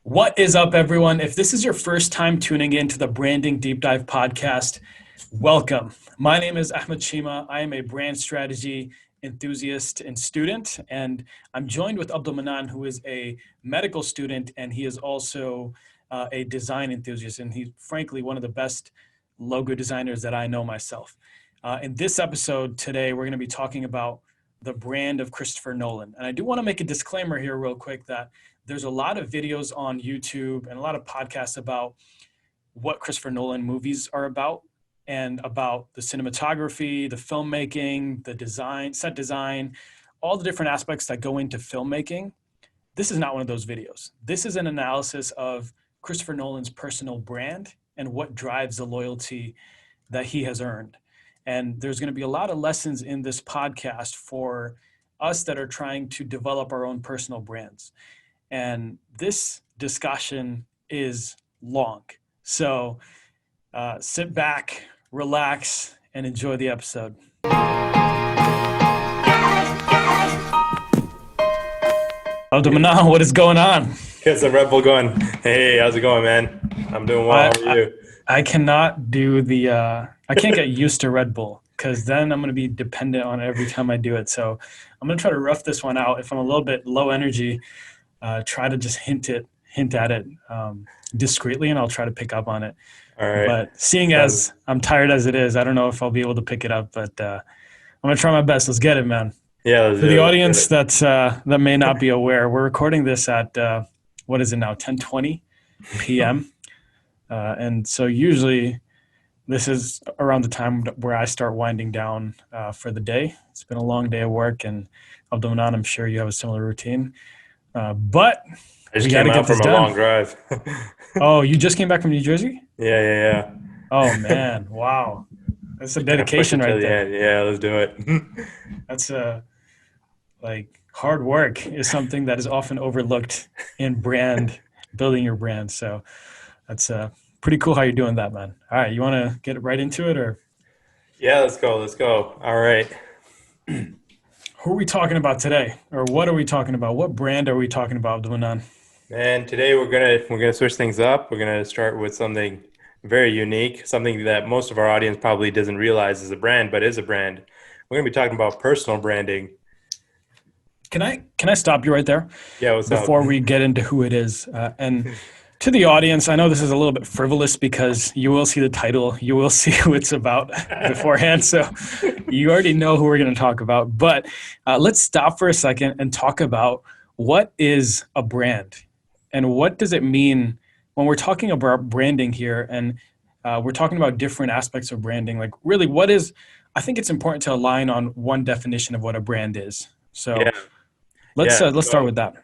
What is up, everyone? If this is your first time tuning in to the Branding Deep Dive podcast, welcome. My name is Ahmed Cheema. I am a brand strategy enthusiast and student, and I'm joined with Abdul Mannan, who is a medical student, and he is also a design enthusiast, and he's frankly one of the best logo designers that I know myself. In this episode today, we're going to be talking about the brand of Christopher Nolan. And I do want to make a disclaimer here real quick that there's a lot of videos on YouTube and a lot of podcasts about what Christopher Nolan movies are about and about the cinematography, the filmmaking, the design, set design, all the different aspects that go into filmmaking. This is not one of those videos. This is an analysis of Christopher Nolan's personal brand and what drives the loyalty that he has earned. And there's going to be a lot of lessons in this podcast for us that are trying to develop our own personal brands. And this discussion is long. So sit back, relax, and enjoy the episode. Abdul Mannan, what is going on? Get some Red Bull going. Hey, how's it going, man? I'm doing well. How are you? I cannot do I can't get used to Red Bull because then I'm going to be dependent on it every time I do it. So I'm going to try to rough this one out. If I'm a little bit low energy, try to just hint at it discreetly, and I'll try to pick up on it. All right. But seeing as I'm tired as it is, I don't know if I'll be able to pick it up, but I'm going to try my best. Let's get it, man. Yeah. For the audience that may not be aware, we're recording this at, what is it now, 10:20 p.m. And so usually this is around the time where I start winding down for the day. It's been a long day of work, and Abdul Mannan, I'm sure you have a similar routine. But I just came out from a long drive. Oh, you just came back from New Jersey? Yeah. Oh, man. Wow. That's a dedication right there. Yeah, let's do it. That's hard work is something that is often overlooked in building your brand. So that's pretty cool how you're doing that, man. All right. You want to get right into it or? Yeah, let's go. All right. Who are we talking about today? Or what are we talking about? What brand are we talking about, Abdul Mannan? Man, today we're gonna switch things up. We're gonna start with something very unique, something that most of our audience probably doesn't realize is a brand, but is a brand. We're gonna be talking about personal branding. Can I stop you right there? Yeah, what's up? Before we get into who it is. And to the audience, I know this is a little bit frivolous because you will see the title, you will see who it's about beforehand. So you already know who we're going to talk about. But let's stop for a second and talk about what is a brand and what does it mean when we're talking about branding here and we're talking about different aspects of branding. Like really, I think it's important to align on one definition of what a brand is. So let's start with that.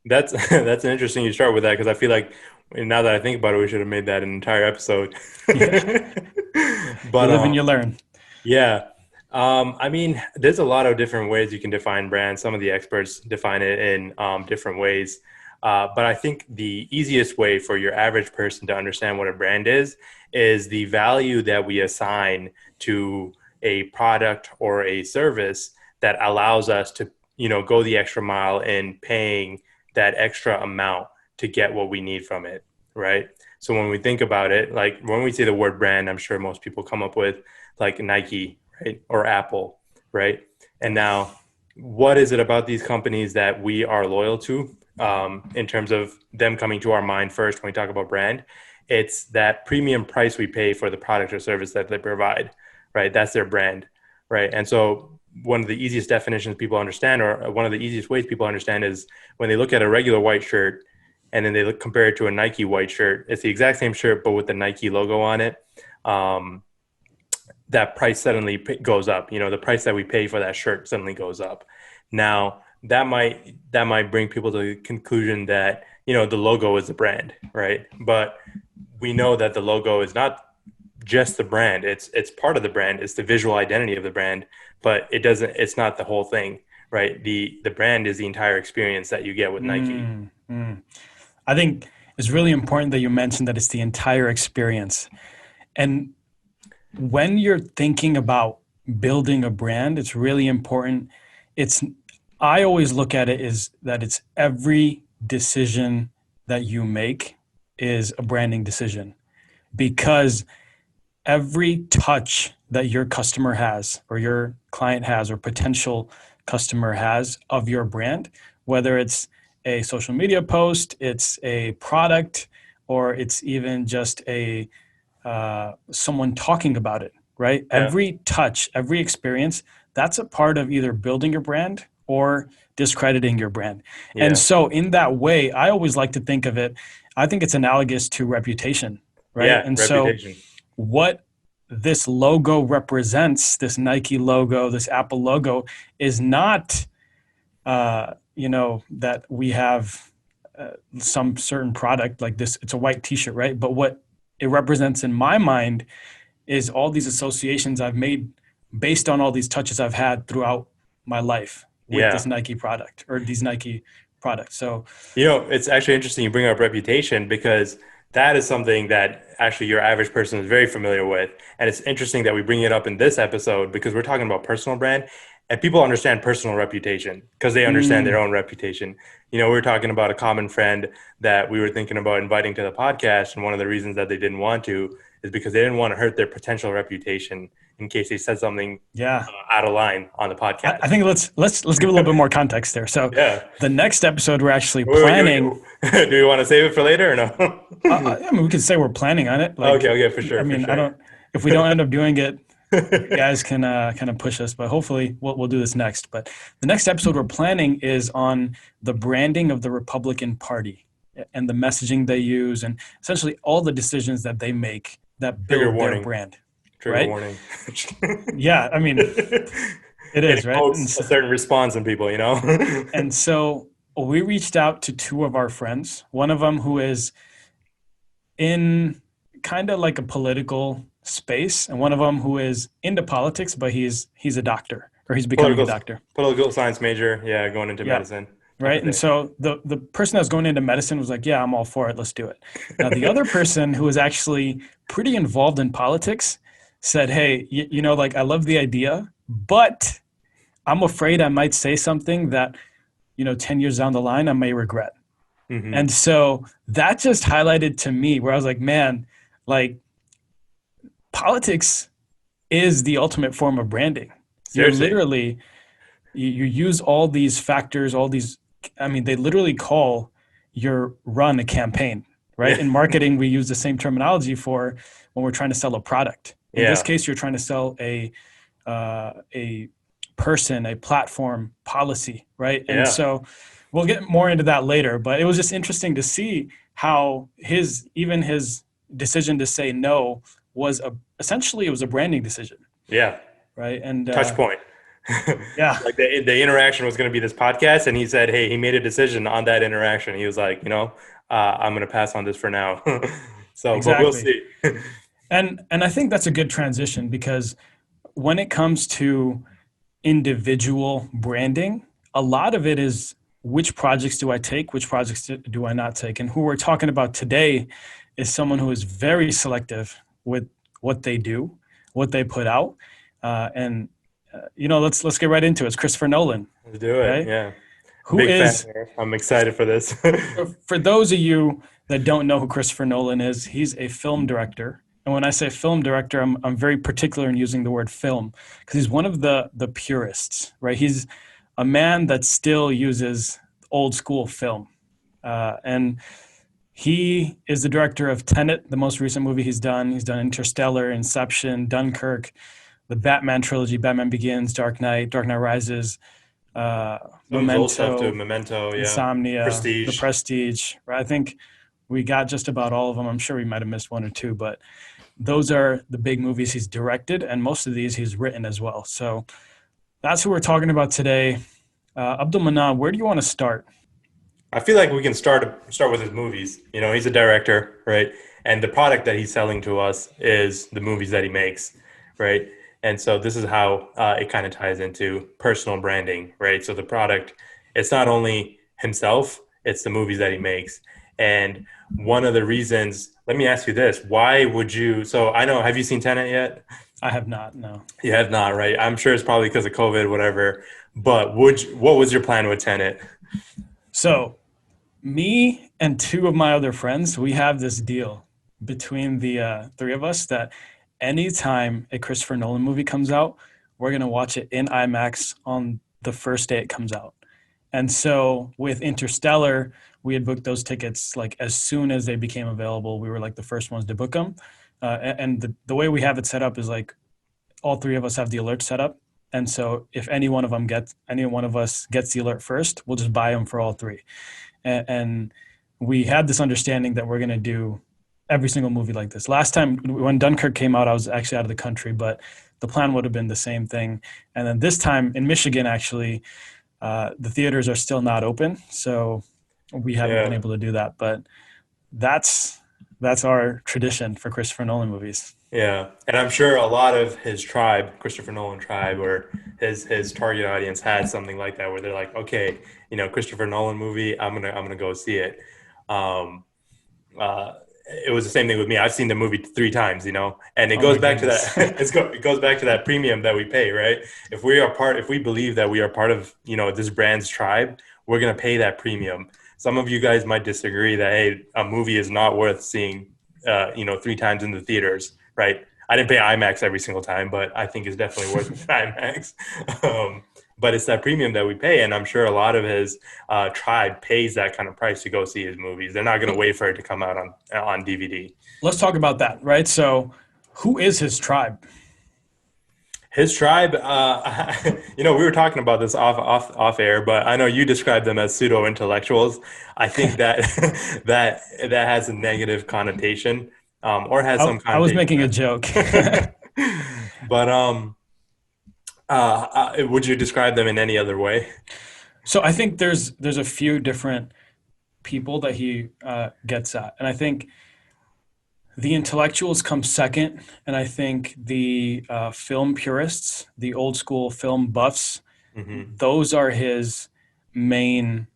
That's interesting you start with that because I feel like now that I think about it, we should have made that an entire episode. But you live and you learn. Yeah. I mean, there's a lot of different ways you can define brands. Some of the experts define it in different ways. But I think the easiest way for your average person to understand what a brand is the value that we assign to a product or a service that allows us to, go the extra mile in paying that extra amount to get what we need from it, right? So when we think about it, like when we say the word brand, I'm sure most people come up with like Nike, right? Or Apple, right? And now what is it about these companies that we are loyal to in terms of them coming to our mind first when we talk about brand? It's that premium price we pay for the product or service that they provide, right? That's their brand, right? And so one of the easiest definitions people understand, or one of the easiest ways people understand is when they look at a regular white shirt and then they compare it to a Nike white shirt, it's the exact same shirt, but with the Nike logo on it. That price suddenly goes up. The price that we pay for that shirt suddenly goes up. Now that might bring people to the conclusion that, the logo is the brand, right? But we know that the logo is not just the brand. It's part of the brand. It's the visual identity of the brand, but it's not the whole thing, right? The brand is the entire experience that you get with Nike. I think it's really important that you mentioned that it's the entire experience. And when you're thinking about building a brand, it's really important. I always look at it as that it's every decision that you make is a branding decision, because every touch that your customer has or your client has or potential customer has of your brand, whether it's a social media post, it's a product, or it's even just a someone talking about it, right? Yeah. Every touch, every experience, that's a part of either building your brand or discrediting your brand. And Yeah. so in that way, I always like to think of it, I think it's analogous to reputation, right? Yeah. And so Reputation. what this logo represents, this Nike logo, this Apple logo, is not, that we have some certain product like this. It's a white T-shirt, right? But what it represents in my mind is all these associations I've made based on all these touches I've had throughout my life with Yeah. this Nike product or these Nike products. So It's actually interesting you bring up reputation because that is something that actually your average person is very familiar with. And it's interesting that we bring it up in this episode because we're talking about personal brand and people understand personal reputation because they understand their mm, own reputation. We were talking about a common friend that we were thinking about inviting to the podcast. And one of the reasons that they didn't want to is because they didn't want to hurt their potential reputation in case they said something yeah, out of line on the I podcast. think let's give a little bit more context there. So Yeah. the next episode we're actually Wait, wait, planning. wait. Do you want to save it for later or no? I mean, we could say we're planning on it. Okay, Like, okay, for I sure, for mean, I sure. don't. If we don't end up doing it, you guys can kind of push us. But hopefully, we'll do this next. But the next episode we're planning is on the branding of the Republican Party and the messaging they use, and essentially all the decisions that they make that Trigger build their warning. brand. Trigger Right? warning. Yeah, I mean, it It is right. evokes a certain response in people, you know? And so we reached out to two of our friends. One of them who is in kind of like a political space, and one of them who is into politics, but he's a doctor, or he's becoming a Political doctor. political science major, yeah, going into Yeah, medicine type right. of And thing. so the person that was going into medicine was like, "Yeah, I'm all for it. Let's do it." Now the other person who was actually pretty involved in politics said, "Hey, like I love the idea, but I'm afraid I might say something that 10 years down the line I may regret." Hmm. And so that just highlighted to me where I was like, man, like politics is the ultimate form of branding. You're Seriously. literally, you use all these factors, all these, I mean, they literally call your run a campaign, right? Yeah. In marketing, we use the same terminology for when we're trying to sell a product. In this Yeah. case, you're trying to sell a person, a platform, policy, right? And Yeah. so we'll get more into that later, but it was just interesting to see how even his decision to say no was essentially it was a branding decision, Yeah. right? And Touch point. yeah, Like the interaction was going to be this podcast, and he said, "Hey, he made a decision on that interaction." He was like, I'm going to pass on this for now. So, but we'll exactly. see. And I think that's a good transition, because when it comes to individual branding, a lot of it is which projects do I take, which projects do I not take. And who we're talking about today is someone who is very selective with what they do, what they put out. And let's get right into it. It's Christopher Nolan, Let's do it. right? Yeah. Who Big fan is, here. I'm excited for this. for those of you that don't know who Christopher Nolan is, he's a film director. And when I say film director, I'm very particular in using the word film, because he's one of the purists, right? He's a man that still uses old school film. And he is the director of Tenet, the most recent movie he's done. He's done Interstellar, Inception, Dunkirk, the Batman trilogy, Batman Begins, Dark Knight Rises, Some of his old stuff too. Memento, Memento, yeah. Insomnia, The Prestige. Prestige. Right? I think we got just about all of them. I'm sure we might have missed one or two, but those are the big movies he's directed, and most of these he's written as well. So that's who we're talking about today. Abdul Mannan, where do you want to start? I feel like we can start with his movies. He's a director, right? And the product that he's selling to us is the movies that he makes, right? And so this is how it kind of ties into personal branding, right? So the product, it's not only himself, it's the movies that he makes. And one of the reasons, let me ask you this, why would you, so I know, have you seen Tenet yet? I have not, no. You have not, right? I'm sure it's probably because of COVID, whatever. But what was your plan with Tenet? So Me and two of my other friends, we have this deal between the three of us that anytime a Christopher Nolan movie comes out, we're going to watch it in IMAX on the first day it comes out. And so with Interstellar, we had booked those tickets like as soon as they became available. We were like the first ones to book them. And the way we have it set up is like all three of us have the alert set up. And so if any one of us gets the alert first, we'll just buy them for all three. And we had this understanding that we're going to do every single movie like this. Last time when Dunkirk came out, I was actually out of the country, but the plan would have been the same thing. And then this time in Michigan, actually, the theaters are still not open, so we haven't been able to do that. But that's our tradition for Christopher Nolan movies. Yeah, and I'm sure a lot of his tribe, Christopher Nolan tribe, or his target audience had something like that, where they're like, okay, Christopher Nolan movie, I'm gonna go see it. Um, it was the same thing with me. I've seen the movie 3 times, and it Oh goes my back to goodness. that. It goes back to that premium that we pay, right? If we believe that we are part of, this brand's tribe, we're gonna pay that premium. Some of you guys might disagree that, hey, a movie is not worth seeing, 3 times in the theaters, right? I didn't pay IMAX every single time, but I think it's definitely worth IMAX. But it's that premium that we pay, and I'm sure a lot of his tribe pays that kind of price to go see his movies. They're not going to wait for it to come out on DVD. Let's talk about that, right? So, who is his tribe? His tribe, we were talking about this off air, but I know you described them as pseudo intellectuals. I think that that has a negative connotation, or has some I was connotation. making a joke. But would you describe them in any other way? So I think there's a few different people that he gets at, and I think the intellectuals come second, and I think the film purists, the old school film buffs, Hmm. those are his main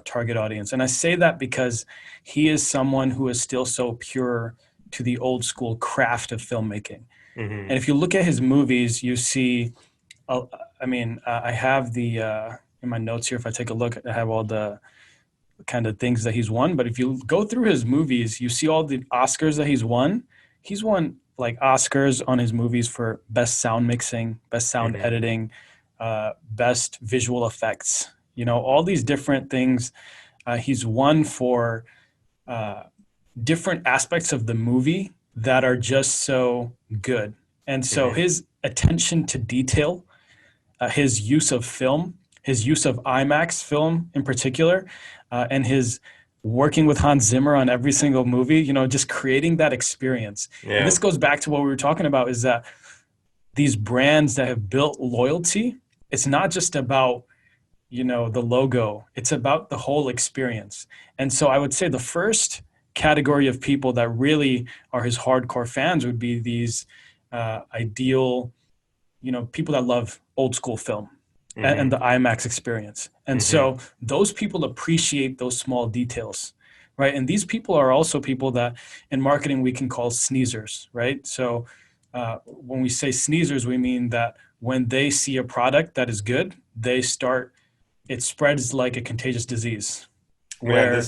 target audience. And I say that because he is someone who is still so pure to the old school craft of filmmaking. Hmm. And if you look at his movies, you see, uh, I have the in my notes here. If I take a look, I have all the kind of things that he's won. But if you go through his movies, you see all the Oscars that he's won. He's won like Oscars on his movies for best sound mixing, best sound Hmm. editing, best visual effects. All these different things. He's won for uh, different aspects of the movie that are just so good. And so Hmm. his attention to detail, his use of film, his use of IMAX film in particular, and his working with Hans Zimmer on every single movie, just creating that experience. And Yeah. this goes back to what we were talking about is that these brands that have built loyalty, it's not just about, the logo, it's about the whole experience. And so I would say the first category of people that really are his hardcore fans would be these ideal, people that love old school film and Hmm. the IMAX experience. And Hmm. so those people appreciate those small details, right? And these people are also people that in marketing we can call sneezers, right? So when we say sneezers, we mean that when they see a product that is good, it spreads like a contagious disease Man, where,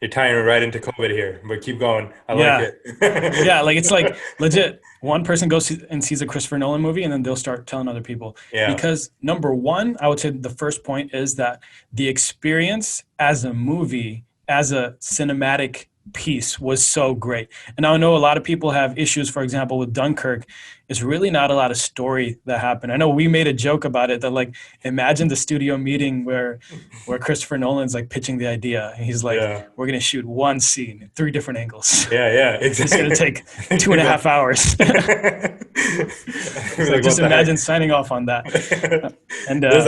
you're tying it right into COVID here, but keep going. I like yeah, it. yeah, like it's like legit. One person and sees a Christopher Nolan movie, and then they'll start telling other people. Yeah. Because number one, I would say the first point is that the experience as a movie, as a cinematic piece, was so great. And I know a lot of people have issues, for example, with Dunkirk. It's really not a lot of story that happened. I know we made a joke about it that like imagine the studio meeting where Christopher Nolan's like pitching the idea, and he's like, Yeah. "We're gonna shoot one scene, 3 different angles." Yeah, yeah, It's going to exactly. take two and a half hours. It's like Like, just what the imagine heck? signing off on that. And There's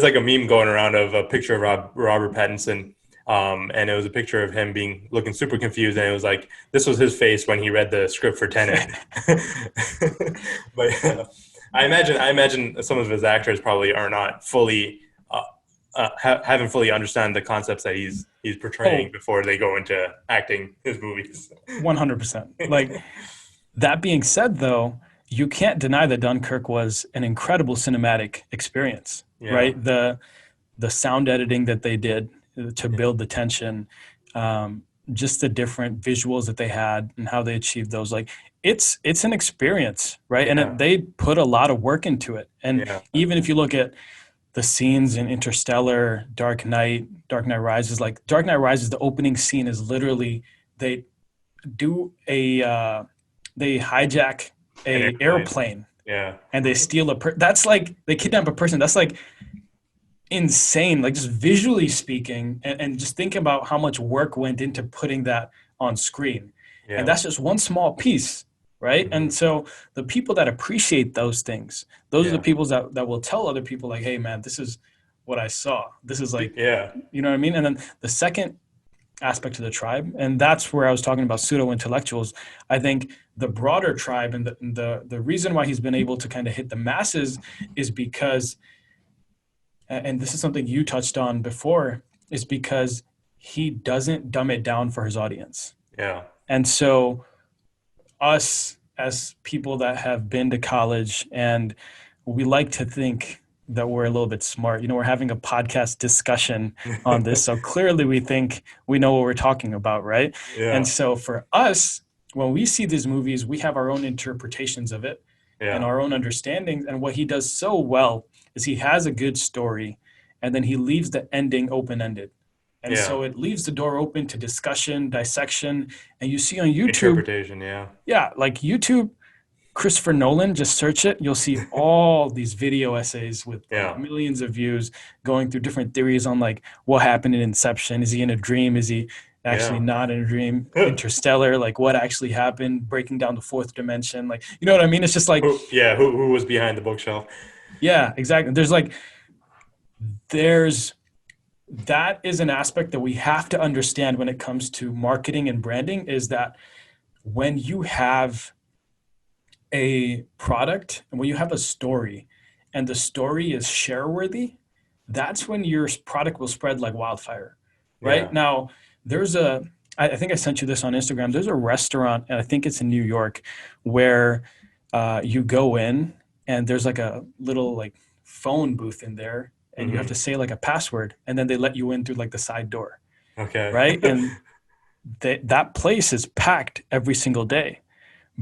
like a meme going around of a picture of Robert Pattinson, and it was a picture of him being looking super confused, and it was like this was his face when he read the script for Tenet. But I imagine some of his actors probably are not fully haven't fully understand the concepts that he's portraying oh, before they go into acting his movies. 100%. Like that being said, though, you can't deny that Dunkirk was an incredible cinematic experience, Yeah. right? The sound editing that they did to Yeah. build the tension, just the different visuals that they had and how they achieved those. Like it's an experience, right? And Yeah. they put a lot of work into it. And Yeah. even if you look at the scenes in Interstellar, Dark Knight Rises, like Dark Knight Rises, the opening scene is literally they do they hijack An a airplane. airplane Yeah. and they steal that's like they kidnap a person. That's like insane, like just visually speaking, and just thinking about how much work went into putting that on screen. And Yeah. that's just one small piece, right? Hmm. And so the people that appreciate those things, those are the Yeah. people that will tell other people, like, hey, man, this is what I saw. This is like, Yeah. you know what I mean? And then the second aspect of the tribe, and that's where I was talking about pseudo intellectuals. I think the broader tribe and the reason why he's been able to kind of hit the masses is because, and this is something you touched on before, is because he doesn't dumb it down for his audience. Yeah. And so, us as people that have been to college and we like to think that we're a little bit smart, we're having a podcast discussion on this. So clearly we think we know what we're talking about, right? And Yeah. so, for us, when we see these movies, we have our own interpretations of it and Yeah. our own understandings. And what he does so well is he has a good story and then he leaves the ending open ended. And Yeah. so it leaves the door open to discussion, dissection. And you see on YouTube, Interpretation. Yeah. yeah, like YouTube, Christopher Nolan, just search it. You'll see all these video essays with like Yeah. millions of views going through different theories on like what happened in Inception. Is he in a dream? Is he actually Yeah. not in a dream? Interstellar, like what actually happened, breaking down the fourth dimension. Like, you know what I mean? It's just like, Who was behind the bookshelf? yeah, exactly. There's that is an aspect that we have to understand when it comes to marketing and branding, is that when you have a product and when you have a story and the story is share worthy, that's when your product will spread like wildfire. Right Yeah. now, there's I think I sent you this on Instagram. There's a restaurant, and I think it's in New York, where you go in and there's like a little like phone booth in there, and you have to Hmm. say like a password, and then they let you in through like the side door, Okay. right? And that place is packed every single day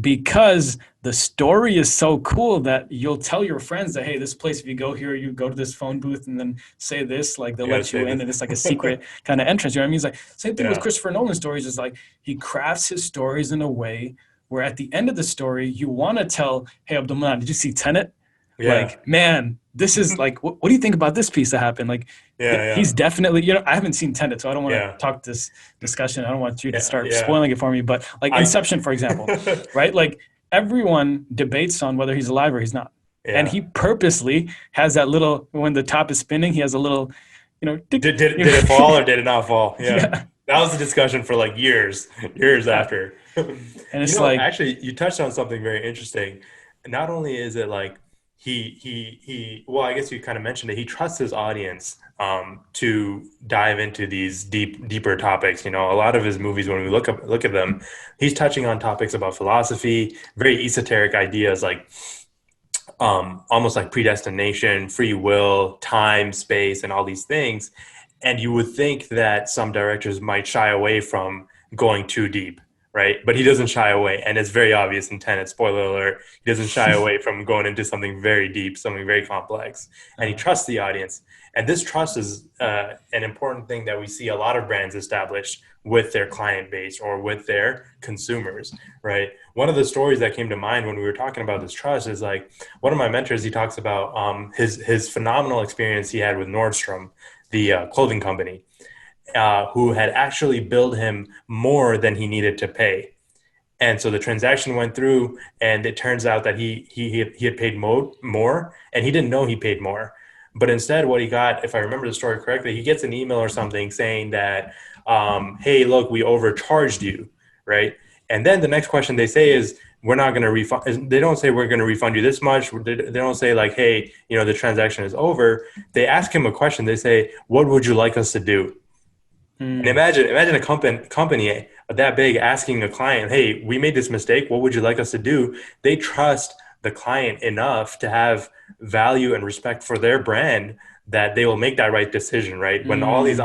because the story is so cool that you'll tell your friends that, hey, this place, if you go here, you go to this phone booth and then say this, like they'll You gotta let you say in, this. and it's like a secret kind of entrance. You know what I mean? It's like same thing with Yeah. Christopher Nolan stories. Is like he crafts his stories in a way where at the end of the story you want to tell, hey, Abdul Mannan, did you see Tenet? Yeah. Like, man, this is like, what do you think about this piece that happened? Like, Yeah. Yeah. he's definitely, I haven't seen Tenet, so I don't want to Yeah. talk this discussion. I don't want you to Yeah. start Yeah. spoiling it for me, but like I. Inception, for example, right? Like, everyone debates on whether he's alive or he's not. And Yeah. he purposely has that little, when the top is spinning, he has a little, tick, Did it fall or did it not fall? Yeah. yeah, That was the discussion for like years yeah. after. And it's like, Actually, you touched on something very interesting. Not only is it like well, I guess you kind of mentioned it. He trusts his audience to dive into these deeper topics. A lot of his movies, when we look at them, he's touching on topics about philosophy, very esoteric ideas like almost like predestination, free will, time, space, and all these things. And you would think that some directors might shy away from going too deep, right? But he doesn't shy away. And it's very obvious in Tenet, spoiler alert, he doesn't shy away from going into something very deep, something very complex. And he trusts the audience. And this trust is an important thing that we see a lot of brands establish with their client base or with their consumers, right? One of the stories that came to mind when we were talking about this trust is like one of my mentors, he talks about his phenomenal experience he had with Nordstrom, the clothing company, who had actually billed him more than he needed to pay. And so the transaction went through, and it turns out that he had paid more, and he didn't know he paid more. But instead, what he got, if I remember the story correctly, he gets an email or something saying that, hey, look, we overcharged you, right? And then the next question they say is, we're not going to refund. They don't say we're going to refund you this much. They don't say like, hey, the transaction is over. They ask him a question. They say, what would you like us to do? And imagine a company that big asking a client, hey, we made this mistake. What would you like us to do? They trust the client enough to have value and respect for their brand that they will make that right decision, right? When all these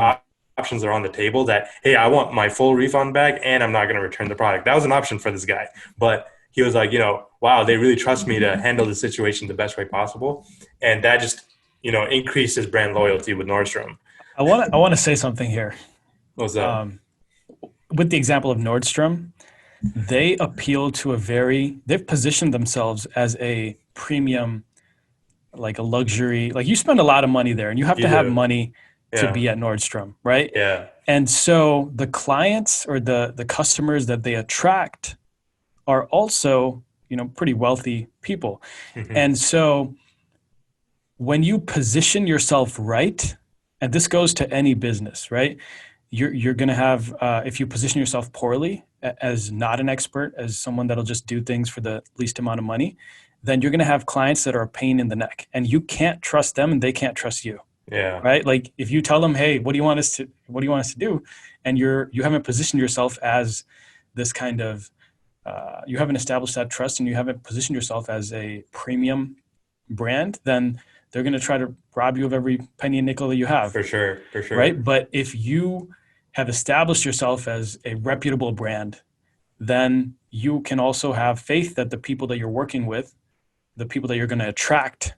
options are on the table that, hey, I want my full refund back and I'm not going to return the product. That was an option for this guy. But he was like, wow, they really trust me to handle the situation the best way possible. And that just, increased his brand loyalty with Nordstrom. I want to say something here. What's that? With the example of Nordstrom, they appeal to they've positioned themselves as a premium, like a luxury, like you spend a lot of money there and you have to have money to be at Nordstrom, right? Yeah. And so the clients or the customers that they attract are also, pretty wealthy people. Mm-hmm. And so when you position yourself right, and this goes to any business, right? You're going to have, if you position yourself poorly as not an expert, as someone that'll just do things for the least amount of money, then you're going to have clients that are a pain in the neck and you can't trust them and they can't trust you. Yeah. Right. Like if you tell them, hey, what do you want us to do? And you haven't positioned yourself as this kind of, you haven't established that trust and you haven't positioned yourself as a premium brand, then they're going to try to rob you of every penny and nickel that you have. For sure. Right. But if you have established yourself as a reputable brand, then you can also have faith that the people that you're working with, the people that you're going to attract,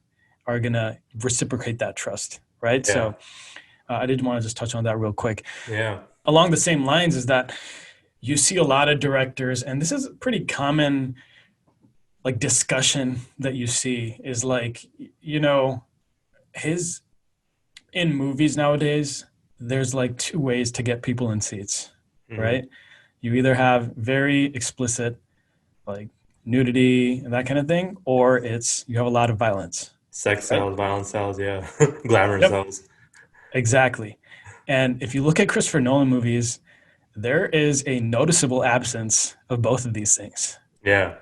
are going to reciprocate that trust. Right. Yeah. So I did want to just touch on that real quick. Yeah. Along the same lines is that you see a lot of directors, and this is a pretty common like discussion that you see is like, in movies nowadays, there's like two ways to get people in seats, right? You either have very explicit like nudity and that kind of thing, or you have a lot of violence. Sex sells, violence sells, yeah. Glamour sells. Exactly. And if you look at Christopher Nolan movies, there is a noticeable absence of both of these things. Yeah.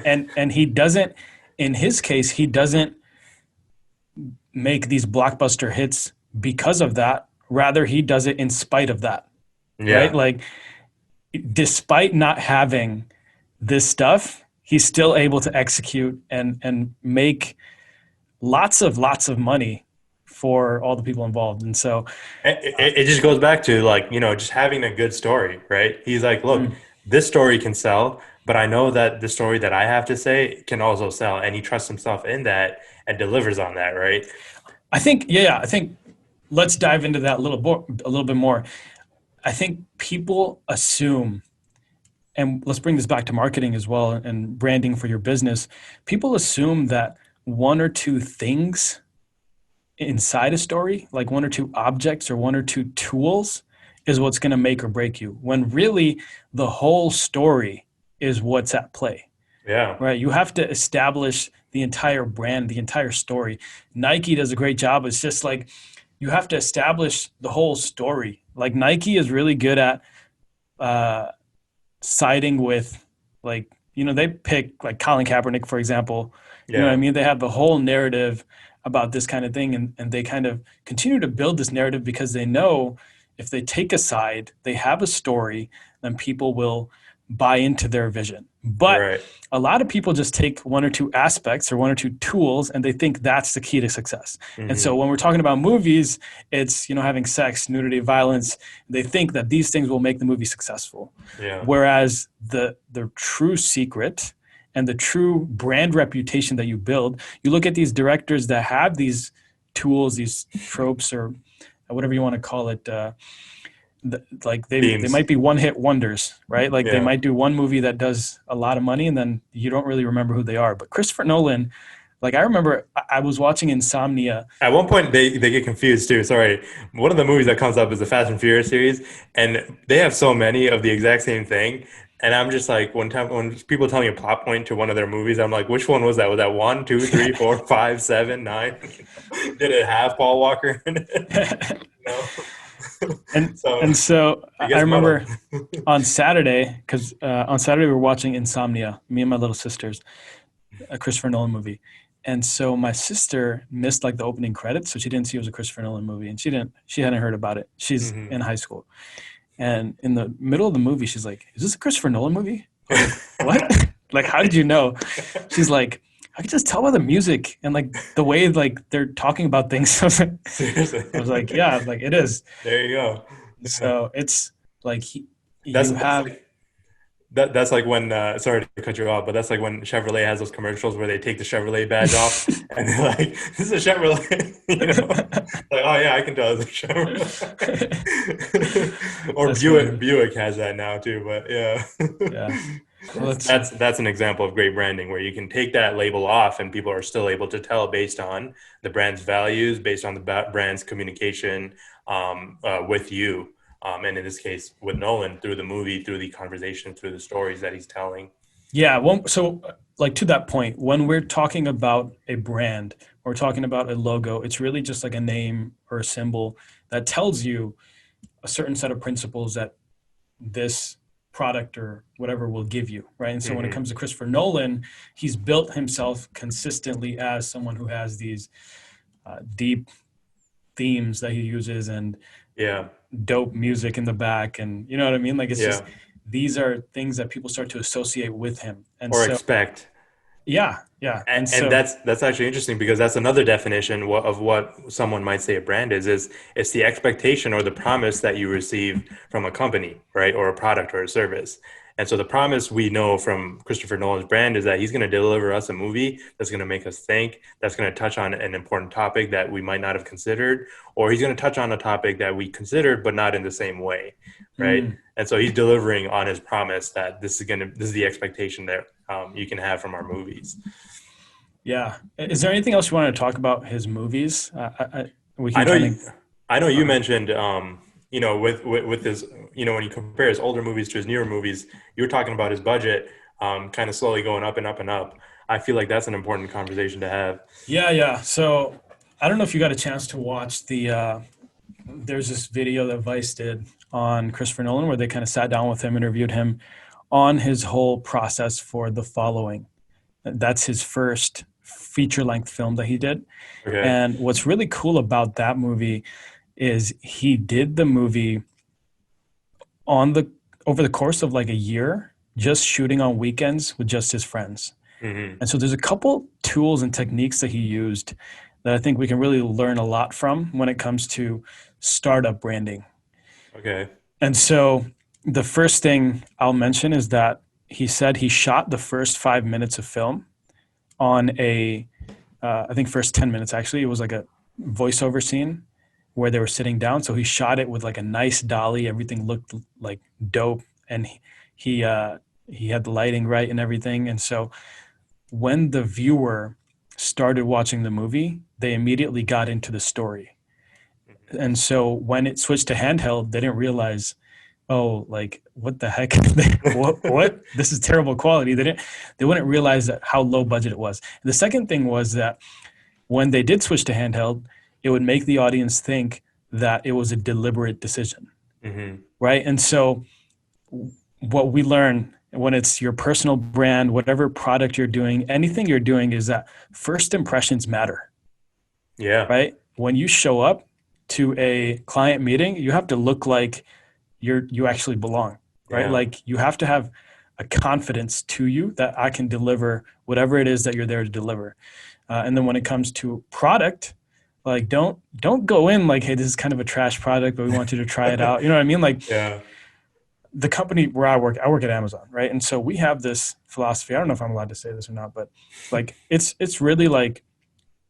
and he doesn't, in his case, he doesn't make these blockbuster hits because of that. Rather, he does it in spite of that. Yeah. Right? Like, despite not having this stuff, he's still able to execute and make lots of money for all the people involved. And so it just goes back to like, just having a good story, right? He's like, look, this story can sell, but I know that the story that I have to say can also sell. And he trusts himself in that and delivers on that, right? I think let's dive into that a little bit more. I think people assume, and let's bring this back to marketing as well and branding for your business. People assume that one or two things inside a story, like one or two objects or one or two tools, is what's going to make or break you, when really the whole story is what's at play. Yeah. Right. You have to establish the entire brand, the entire story. Nike does a great job. It's just like you have to establish the whole story. Like Nike is really good at siding with, like, they pick like Colin Kaepernick, for example. Yeah. You know what I mean? They have the whole narrative about this kind of thing, and they kind of continue to build this narrative because they know if they take a side, they have a story, then people will buy into their vision. But a lot of people just take one or two aspects or one or two tools and they think that's the key to success. And so when we're talking about movies, it's, having sex, nudity, violence. They think that these things will make the movie successful. Yeah. Whereas the true secret and the true brand reputation that you build, you look at these directors that have these tools, these tropes, or whatever you want to call it, like they might be one-hit wonders, right? Like they might do one movie that does a lot of money and then you don't really remember who they are. But Christopher Nolan, like I remember I was watching Insomnia. At one point they get confused too. Sorry. One of the movies that comes up is the Fast and Furious series, and they have so many of the exact same thing. And I'm just like, when people tell me a plot point to one of their movies, I'm like, which one was that? Was that 1, 2, 3, 4, 5, 7, 9? Did it have Paul Walker in it? No. And so I remember on Saturday, because on Saturday we were watching Insomnia, me and my little sisters, a Christopher Nolan movie. And so my sister missed like the opening credits, so she didn't see it was a Christopher Nolan movie, and she hadn't heard about it. She's in high school. And in the middle of the movie, she's like, "Is this a Christopher Nolan movie?" I was like, "What?" Like, how did you know? She's like, "I could just tell by the music and like the way like they're talking about things." Seriously? I was like, "Yeah, like it is." There you go. So it's like That's you that's have like that's like when sorry to cut you off, but that's like when Chevrolet has those commercials where they take the Chevrolet badge off and they're like, "This is a Chevrolet," you know? Like, oh yeah, I can tell it's a Chevrolet. Or That's funny. Buick has that now too, but yeah. Yeah. Well, That's an example of great branding where you can take that label off and people are still able to tell based on the brand's values, based on the brand's communication with you. And in this case, with Nolan, through the movie, through the conversation, through the stories that he's telling. yeah. Well, so like to that point, when we're talking about a brand, or talking about a logo, it's really just like a name or a symbol that tells you a certain set of principles that this product or whatever will give you, right? And so when it Hmm. comes to Christopher Nolan, he's built himself consistently as someone who has these deep themes that he uses and Yeah, dope music in the back, and you know what I mean? Like it's yeah. just these are things that people start to associate with him. And Or so expect. yeah, yeah. And And so that's actually interesting because that's another definition of what someone might say a brand is it's the expectation or the promise that you receive from a company, right? Or a product or a service. And so the promise we know from Christopher Nolan's brand is that he's going to deliver us a movie that's going to make us think, that's going to touch on an important topic that we might not have considered, or he's going to touch on a topic that we considered but not in the same way, right? mm, And so he's delivering on his promise that this is the expectation that you can have from our movies. yeah. Is there anything else you want to talk about his movies? We I can know kind you, of I know go you ahead. mentioned, with his, when you compare his older movies to his newer movies, you were talking about his budget, kind of slowly going up and up and up. I feel like that's an important conversation to have. Yeah, yeah. So I don't know if you got a chance to watch the there's this video that Vice did on Christopher Nolan where they kind of sat down with him, interviewed him on his whole process for The Following. That's his first feature length film that he did. Okay. And what's really cool about that movie is he did the movie on the over the course of like a year, just shooting on weekends with just his friends. Hmm. And so there's a couple tools and techniques that he used that I think we can really learn a lot from when it comes to startup branding. Okay. And so the first thing I'll mention is that he said he shot the first 5 minutes of film on I think first 10 minutes actually. It was like a voiceover scene where they were sitting down. So he shot it with like a nice dolly. Everything looked like dope. And he, uh, he had the lighting right and everything. And so when the viewer started watching the movie, they immediately got into the story. And so when it switched to handheld, they didn't realize, oh, like what the heck? What? This is terrible quality. They wouldn't realize that how low budget it was. And the second thing was that when they did switch to handheld, it would make the audience think that it was a deliberate decision, Hmm. right? And so what we learn when it's your personal brand, whatever product you're doing, anything you're doing is that first impressions matter, Yeah. right? When you show up to a client meeting, you have to look like you actually belong, right? Yeah. Like you have to have a confidence to you that I can deliver whatever it is that you're there to deliver. And then when it comes to product, like don't go in like, hey, this is kind of a trash product, but we want you to try it out. You know what I mean? Like Yeah. the company where I work at Amazon, right? And so we have this philosophy. I don't know if I'm allowed to say this or not, but like it's really like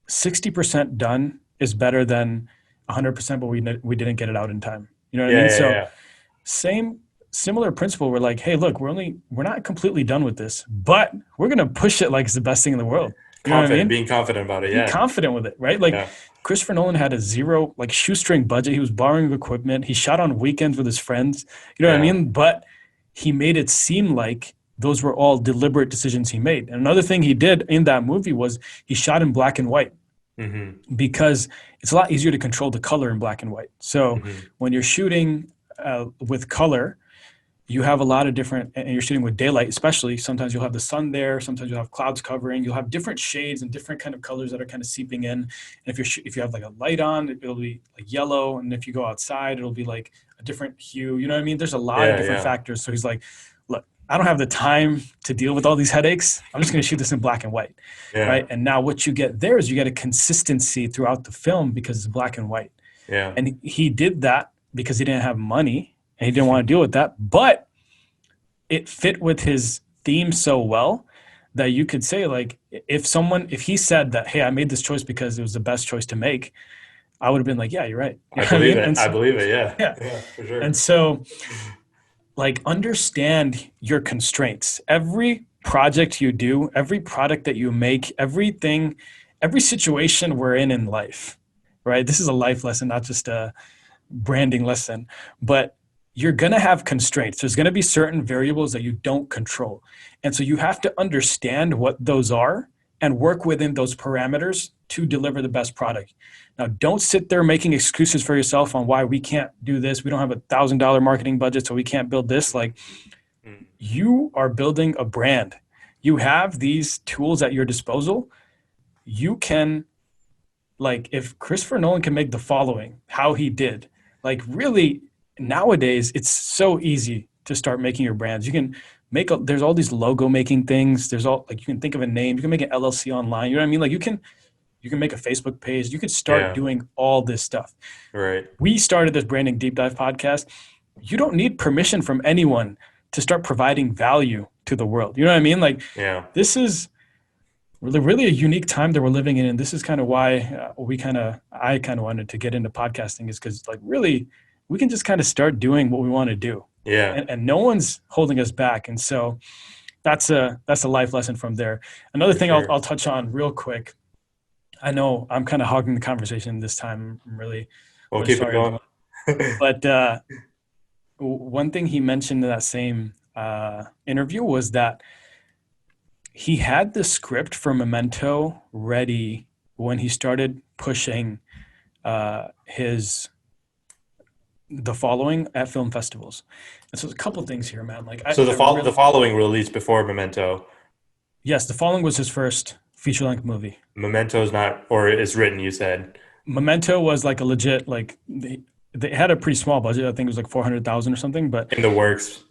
60% done is better than 100%, but we didn't get it out in time. You know what I Yeah. mean? Yeah. So Yeah. same similar principle. We're like, hey, look, we're not completely done with this, but we're gonna push it like it's the best thing in the world. You know what I Confident, mean? being confident about it. Be Yeah. confident with it, right? Like Yeah. Christopher Nolan had a zero like shoestring budget. He was borrowing equipment. He shot on weekends with his friends. You know what I Yeah. mean? But he made it seem like those were all deliberate decisions he made. And another thing he did in that movie was he shot in black and white Hmm. because it's a lot easier to control the color in black and white. So Hmm. when you're shooting with color, you have a lot of different, and you're shooting with daylight, especially. Sometimes you'll have the sun there. Sometimes you'll have clouds covering. You'll have different shades and different kind of colors that are kind of seeping in. And if you have like a light on, it'll be like yellow. And if you go outside, it'll be like a different hue. You know what I mean? There's a lot of Yeah. different Yeah. factors. So he's like, look, I don't have the time to deal with all these headaches. I'm just going to shoot this in black and white, Yeah. right? And now what you get there is you get a consistency throughout the film because it's black and white. Yeah. And he did that because he didn't have money and he didn't want to deal with that. But it fit with his theme so well that you could say, like, if he said that, hey, I made this choice because it was the best choice to make, I would have been like, yeah, you're right. You I know what I believe mean? it. And I so, believe it. Yeah. yeah. Yeah, for And sure. so, like, understand your constraints. Every project you do, every product that you make, everything, every situation we're in life, right? This is a life lesson, not just a branding lesson, but you're going to have constraints. There's going to be certain variables that you don't control. And so you have to understand what those are and work within those parameters to deliver the best product. Now, don't sit there making excuses for yourself on why we can't do this. We don't have $1,000 marketing budget, so we can't build this. Like, Mm. you are building a brand. You have these tools at your disposal. You can, like, if Christopher Nolan can make The Following, how he did, like, really, nowadays it's so easy to start making your brands. You can there's all these logo making things. There's all, like, you can think of a name. You can make an LLC online. You know what I mean? Like, you can make a Facebook page. You could start Yeah. doing all this stuff. Right. We started this branding deep dive podcast. You don't need permission from anyone to start providing value to the world. You know what I mean? Like, Yeah. this is really a unique time that we're living in. And this is kind of why I kind of wanted to get into podcasting, is because, like, really, we can just kind of start doing what we want to do. Yeah. And no one's holding us back. And so that's a life lesson from there. Another For thing sure. I'll touch on real quick. I know I'm kind of hogging the conversation this time. I'm really We'll keep it sorry, going. but one thing he mentioned in that same interview was that he had the script for Memento ready when he started pushing The Following at film festivals. And so there's a couple things here, man. Like, So the following released before Memento. yes, The Following was his first feature-length movie. Memento's not, or is written, you said. Memento was like a legit, like, they had a pretty small budget. I think it was like 400,000 or something, but In the works.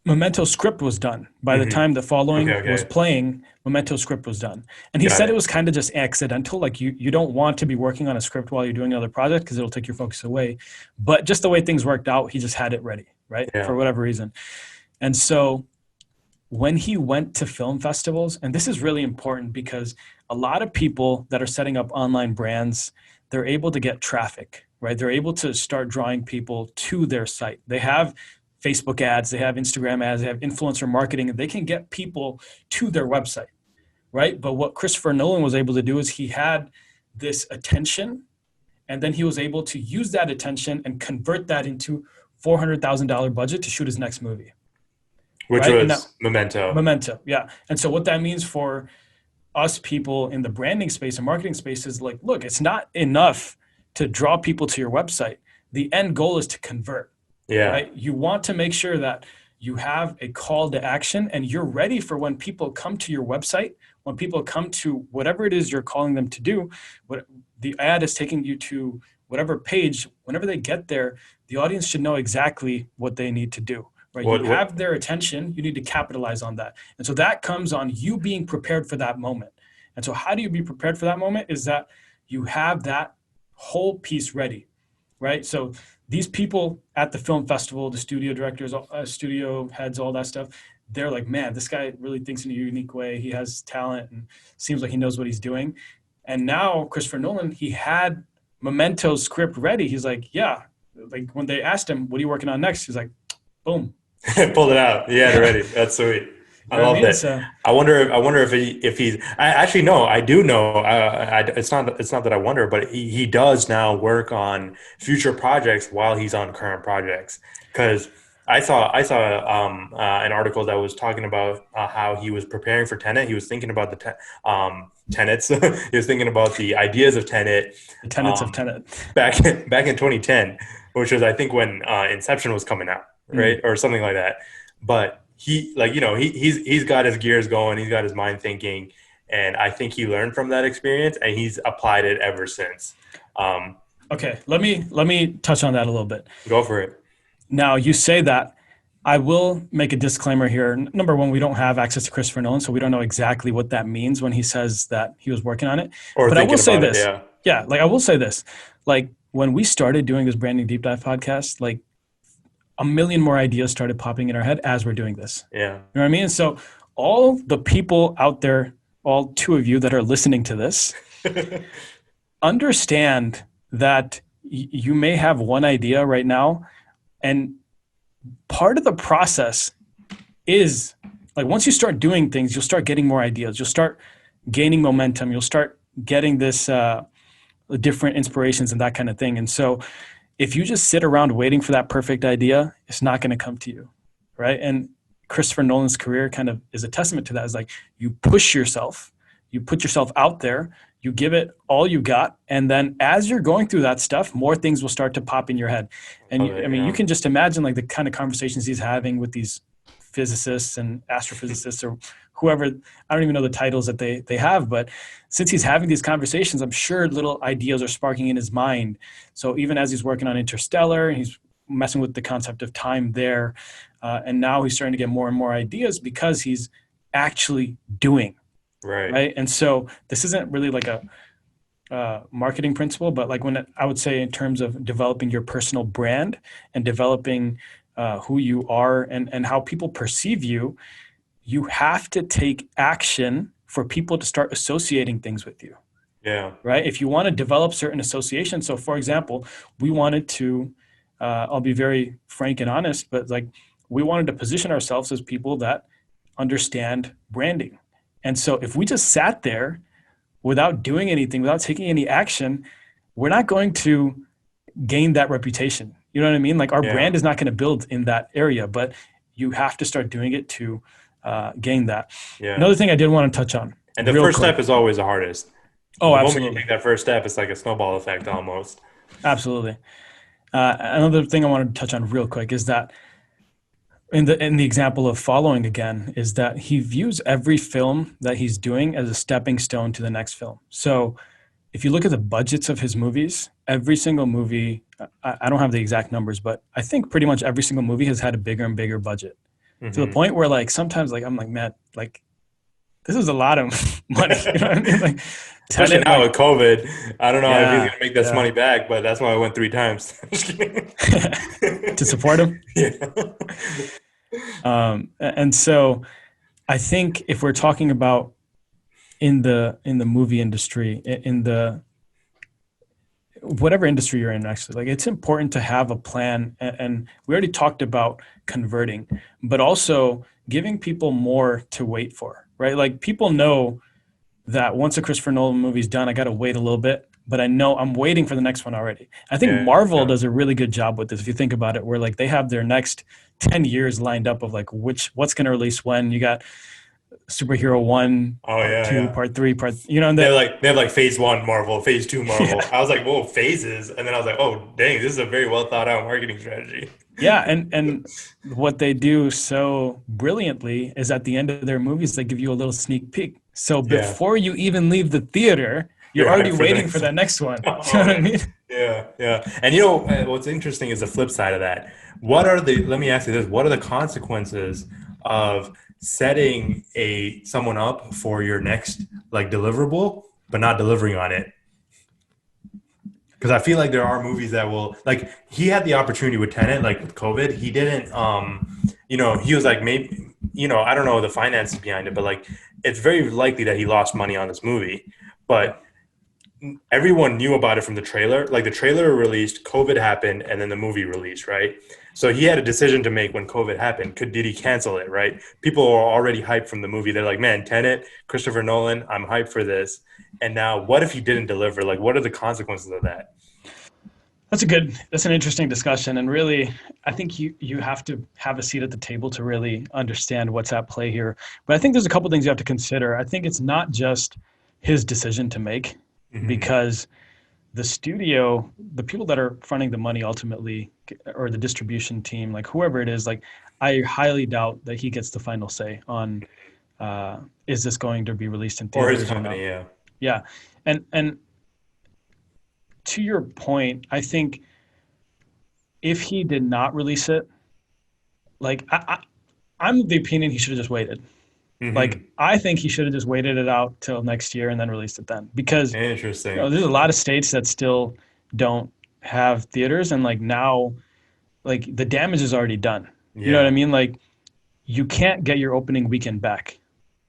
Memento's script was done. By the Hmm. time The Following Okay. was Okay. playing, Memento's script was done. And he Got said it it. was kind of just accidental. Like, you don't want to be working on a script while you're doing another project because it'll take your focus away. But just the way things worked out, he just had it ready, right? Yeah. For whatever reason. And so when he went to film festivals, and this is really important because a lot of people that are setting up online brands, they're able to get traffic, right? They're able to start drawing people to their site. They have Facebook ads, they have Instagram ads, they have influencer marketing, and they can get people to their website, right? But what Christopher Nolan was able to do is he had this attention, and then he was able to use that attention and convert that into $400,000 budget to shoot his next movie, Which right? And now, was Memento. Memento, yeah. And so what that means for us people in the branding space and marketing space is, like, look, it's not enough to draw people to your website. The end goal is to convert, Yeah. right? You want to make sure that you have a call to action and you're ready for when people come to your website, when people come to whatever it is you're calling them to do, what the ad is taking you to, whatever page, whenever they get there, the audience should know exactly what they need to do. Right? What You have their attention, you need to capitalize on that. And so that comes on you being prepared for that moment. And so how do you be prepared for that moment is that you have that whole piece ready, right? So these people at the film festival, the studio directors, studio heads, all that stuff, they're like, man, this guy really thinks in a unique way. He has talent and seems like he knows what he's doing. And now Christopher Nolan, he had Memento's script ready. He's like, yeah. Like, when they asked him, what are you working on next? He's like, boom. Pulled it out. He had it ready. That's sweet. I You know what love I mean? that. So, I wonder if he's. I actually no. I do know. It's not that I wonder, but he does now work on future projects while he's on current projects. Because I saw an article that was talking about how he was preparing for Tenet. He was thinking about tenets. He was thinking about the ideas of Tenet. the tenets of Tenet. back in 2010, which was, I think, when Inception was coming out, right, or something like that. But he's got his gears going, he's got his mind thinking, and I think he learned from that experience, and he's applied it ever since. Okay, let me touch on that a little bit. Go for it. Now, you say that. I will make a disclaimer here. Number one, we don't have access to Christopher Nolan, so we don't know exactly what that means when he says that he was working on it. Or But I will thinking say about it, this. yeah. Yeah, like, I will say this. Like, when we started doing this branding deep dive podcast, like a million more ideas started popping in our head as we're doing this. Yeah. You know what I mean? So all the people out there, all two of you that are listening to this, understand that you may have one idea right now, and part of the process is like once you start doing things, you'll start getting more ideas. You'll start gaining momentum. You'll start getting this different inspirations and that kind of thing. And so if you just sit around waiting for that perfect idea, it's not going to come to you, right? And Christopher Nolan's career kind of is a testament to that. Is like you push yourself, you put yourself out there, you give it all you got, and then as you're going through that stuff, more things will start to pop in your head. And you can just imagine like the kind of conversations he's having with these physicists and astrophysicists or whoever. I don't even know the titles that they have, but since he's having these conversations, I'm sure little ideas are sparking in his mind. So even as he's working on Interstellar, he's messing with the concept of time there. And now he's starting to get more and more ideas because he's actually doing. Right. And so this isn't really like a marketing principle, but like I would say in terms of developing your personal brand and developing who you are and how people perceive you, you have to take action for people to start associating things with you. Yeah. Right. If you want to develop certain associations. So for example, we wanted to, I'll be very frank and honest, but like we wanted to position ourselves as people that understand branding. And so if we just sat there without doing anything, without taking any action, we're not going to gain that reputation. You know what I mean? Like our brand is not going to build in that area, but you have to start doing it to gain that. Yeah. Another thing I did want to touch on. And the first step is always the hardest. Oh, the absolutely. moment you take that first step, it's like a snowball effect almost. Absolutely. Another thing I wanted to touch on real quick is that in the example of following again, is that he views every film that he's doing as a stepping stone to the next film. So if you look at the budgets of his movies, every single movie, I don't have the exact numbers, but I think pretty much every single movie has had a bigger and bigger budget to the point where like sometimes like I'm like, man, like this is a lot of money. You know what I mean? Like, especially now with COVID, I don't know if he's gonna make this money back, but that's why I went 3 times to support him. Yeah. And so I think if we're talking about in the movie industry, in the whatever industry you're in, actually, like it's important to have a plan. And we already talked about converting, but also giving people more to wait for, right? Like people know that once a Christopher Nolan movie's done, I got to wait a little bit, but I know I'm waiting for the next one already. I think Marvel does a really good job with this. If you think about it, where like they have their next 10 years lined up of like what's going to release when. You got Superhero 1, part 2, part 3, and they have like phase 1 Marvel, phase 2 Marvel. I was like, whoa, phases. And then I was like, oh, dang, this is a very well thought out marketing strategy. Yeah. And what they do so brilliantly is at the end of their movies, they give you a little sneak peek. So before you even leave the theater, you're already waiting for that next one. You know what I mean? Yeah. And you know, what's interesting is the flip side of that. Let me ask you this, what are the consequences of setting someone up for your next like deliverable, but not delivering on it? Because I feel like there are movies that will, like he had the opportunity with Tenet, like with COVID, he didn't, he was like, maybe, I don't know the finances behind it, but like, it's very likely that he lost money on this movie, but everyone knew about it from the trailer. Like the trailer released, COVID happened, and then the movie released, right? So he had a decision to make when COVID happened. Did he cancel it, right? People are already hyped from the movie. They're like, man, Tenet, Christopher Nolan, I'm hyped for this. And now what if he didn't deliver? Like, what are the consequences of that? That's an interesting discussion. And really, I think you have to have a seat at the table to really understand what's at play here. But I think there's a couple things you have to consider. I think it's not just his decision to make, because the studio, the people that are fronting the money ultimately, or the distribution team, like whoever it is, like I highly doubt that he gets the final say on is this going to be released in theaters or his company, or not. Yeah. And to your point, I think if he did not release it, like I'm of the opinion he should have just waited. Like I think he should have just waited it out till next year and then released it then, because interesting. There's a lot of states that still don't have theaters, and like now, like the damage is already done. You know what I Yeah. mean? Like you can't get your opening weekend back.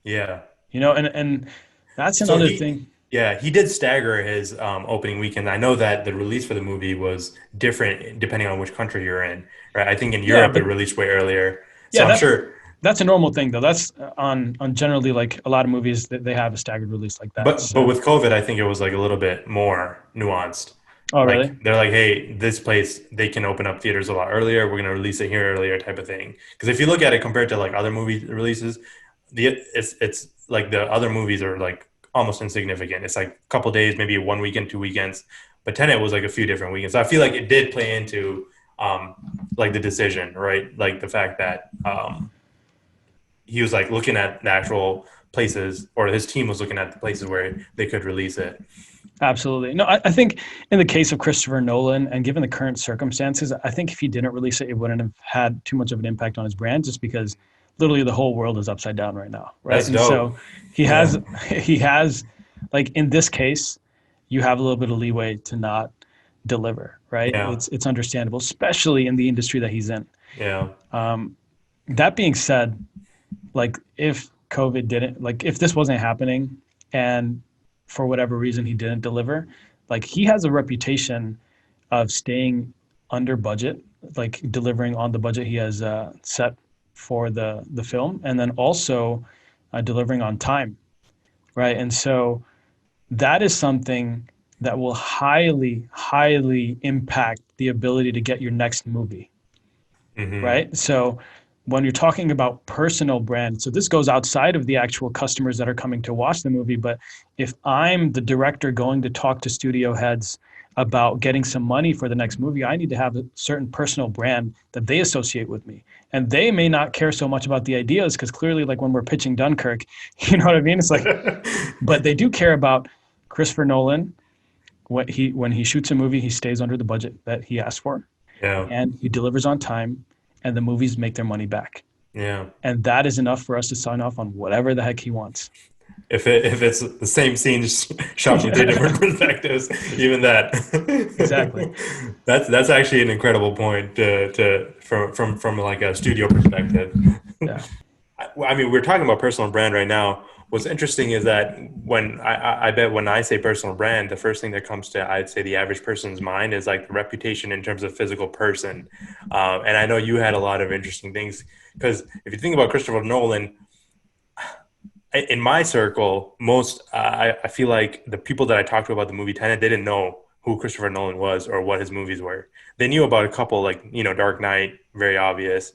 Yeah. And that's So another he, thing. yeah, he did stagger his opening weekend. I know that the release for the movie was different depending on which country you're in, right? I think in Yeah, Europe it but released way earlier. So yeah, I'm sure, that's a normal thing though. That's on generally like a lot of movies that they have a staggered release like that. but So, with COVID, I think it was like a little bit more nuanced. oh Like really? they're like, hey, this place they can open up theaters a lot earlier. We're gonna release it here earlier, type of thing. Because if you look at it compared to like other movie releases, it's like the other movies are like almost insignificant. It's like a couple days, maybe one weekend, 2 weekends. But Tenet was like a few different weekends. So I feel like it did play into um, like the decision, right? Like the fact that he was like looking at the actual places, or his team was looking at the places where they could release it. Absolutely. No, I think in the case of Christopher Nolan, and given the current circumstances, I think if he didn't release it, it wouldn't have had too much of an impact on his brand, just because literally the whole world is upside down right now, right? That's And so dope. he Yeah, has he has like in this case, you have a little bit of leeway to not deliver, right? yeah, It's understandable, especially in the industry that he's in. yeah. That being said, like if COVID didn't, like if this wasn't happening and for whatever reason he didn't deliver, like he has a reputation of staying under budget, like delivering on the budget he has set for the film, and then also delivering on time, right? And so that is something that will highly impact the ability to get your next movie, Hmm. right? So when you're talking about personal brand, so this goes outside of the actual customers that are coming to watch the movie, but if I'm the director going to talk to studio heads about getting some money for the next movie, I need to have a certain personal brand that they associate with me. And they may not care so much about the ideas because clearly like when we're pitching Dunkirk, you know what I mean? It's like, but they do care about Christopher Nolan. When he shoots a movie, he stays under the budget that he asked for, Yeah, and he delivers on time, and the movies make their money back. yeah. And that is enough for us to sign off on whatever the heck he wants. If it's the same scene just shot from three different Yeah, perspectives, even that. exactly. That's actually an incredible point to from like a studio perspective. Yeah. I mean, we're talking about personal brand right now. What's interesting is that when I bet when I say personal brand, the first thing that comes to I'd say the average person's mind is like the reputation in terms of physical person. And I know you had a lot of interesting things because if you think about Christopher Nolan, in my circle, most I feel like the people that I talked to about the movie Tenet didn't know who Christopher Nolan was or what his movies were. They knew about a couple, like Dark Knight, very obvious,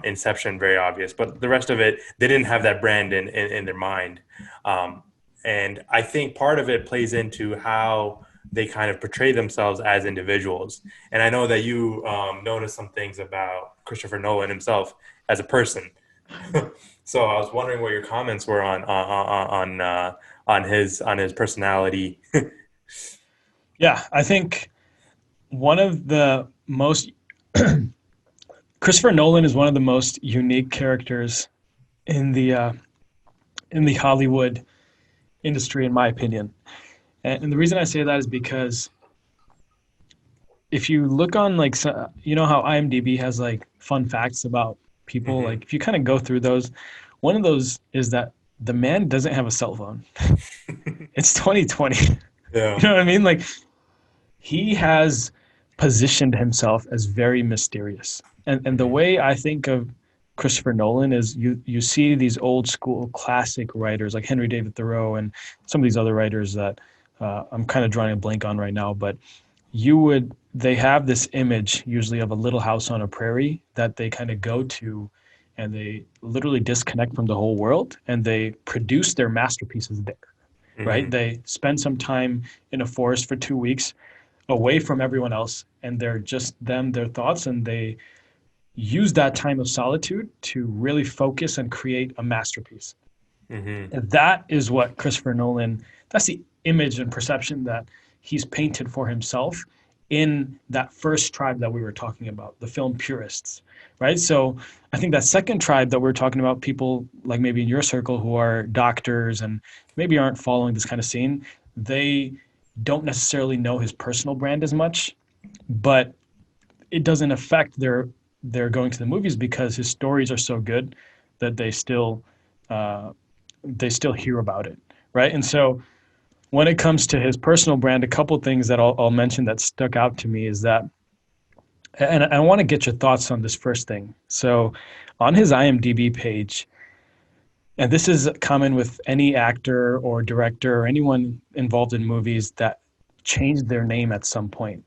Inception, very obvious, but the rest of it, they didn't have that brand in their mind. Um, and I think part of it plays into how they kind of portray themselves as individuals. And I know that you noticed some things about Christopher Nolan himself as a person. So I was wondering what your comments were on his personality. Yeah. I think one of the most, Christopher Nolan is one of the most unique characters in the Hollywood industry, in my opinion. And the reason I say that is because if you look on like, you know how IMDb has like fun facts about people, Hmm. like if you kind of go through those, one of those is that the man doesn't have a cell phone. It's 2020. You Yeah. know what I mean? Like he has positioned himself as very mysterious. And the Hmm. way I think of Christopher Nolan is you see these old school classic writers like Henry David Thoreau and some of these other writers that I'm kind of drawing a blank on right now, but they have this image usually of a little house on a prairie that they kind of go to, and they literally disconnect from the whole world and they produce their masterpieces there, right? Hmm. They spend some time in a forest for 2 weeks away from everyone else, and they're just them, their thoughts, and they use that time of solitude to really focus and create a masterpiece. Hmm. And that is what Christopher Nolan, that's the image and perception that he's painted for himself in that first tribe that we were talking about, the film purists, right? So I think that second tribe that we're talking about, people like maybe in your circle who are doctors and maybe aren't following this kind of scene, they don't necessarily know his personal brand as much, but it doesn't affect their going to the movies because his stories are so good that uh, they still hear about it, right? And so when it comes to his personal brand, a couple things that I'll mention that stuck out to me is that, and I want to get your thoughts on this first thing. So on his IMDb page, and this is common with any actor or director or anyone involved in movies that changed their name at some point,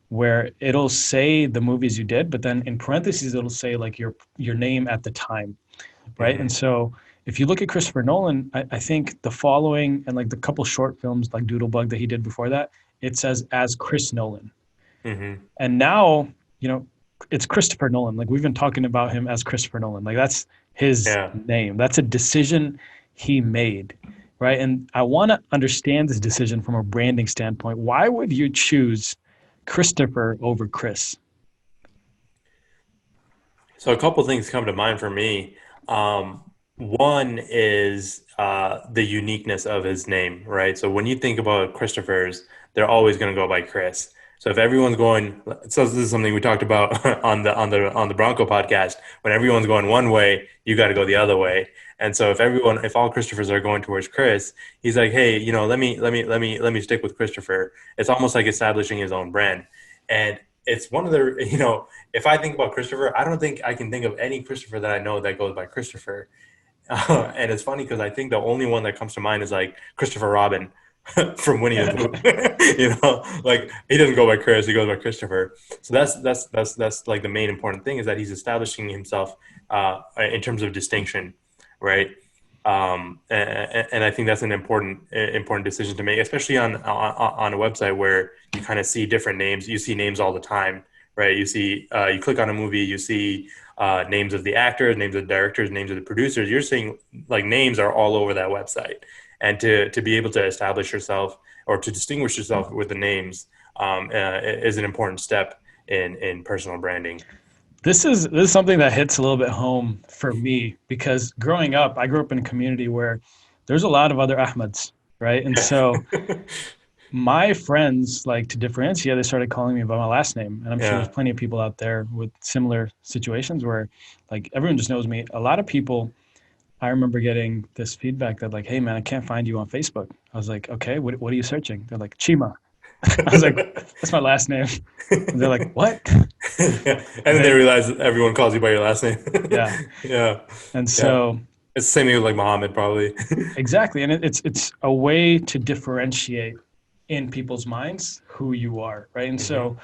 where it'll say the movies you did, but then in parentheses it'll say like your name at the time, right? And Mm-hmm. so if you look at Christopher Nolan, I think the following and like the couple short films like Doodlebug that he did before that, it says as Chris Nolan. Mm-hmm. And now, you know, it's Christopher Nolan. Like we've been talking about him as Christopher Nolan. Like that's his Yeah. name. That's a decision he made, right? And I want to understand this decision from a branding standpoint. Why would you choose Christopher over Chris? So a couple things come to mind for me. One is the uniqueness of his name, right? So when you think about Christopher's, they're always going to go by Chris. So if everyone's going, so this is something we talked about on the Bronco podcast. When everyone's going one way, you got to go the other way. And so if all Christophers are going towards Chris, he's like, hey, let me stick with Christopher. It's almost like establishing his own brand, and it's one of the, if I think about Christopher, I don't think I can think of any Christopher that I know that goes by Christopher. And it's funny because I think the only one that comes to mind is like Christopher Robin from Winnie the Pooh. Like he doesn't go by Chris, he goes by Christopher. So that's like the main important thing is that he's establishing himself in terms of distinction, right? And I think that's an important decision to make, especially on a website where you kind of see different names. You see names all the time, right? You click on a movie, you see names of the actors, names of the directors, names of the producers. You're seeing like names are all over that website, and to be able to establish yourself or to distinguish yourself with the names is an important step in personal branding. This is something that hits a little bit home for me because growing up, I grew up in a community where there's a lot of other Ahmeds, right? And so my friends, like to differentiate, they started calling me by my last name. And I'm sure there's Yeah. plenty of people out there with similar situations where like everyone just knows me. A lot of people, I remember getting this feedback that like, hey man, I can't find you on Facebook. I was like, okay, what are you searching? They're like, Chima. I was like, that's my last name. And they're like, what? Yeah. And And then they then, realize that everyone calls you by your last name. yeah. Yeah. And Yeah. so It's the same thing with like Muhammad, probably. exactly. And it's a way to differentiate in people's minds who you are, right? And Hmm. so,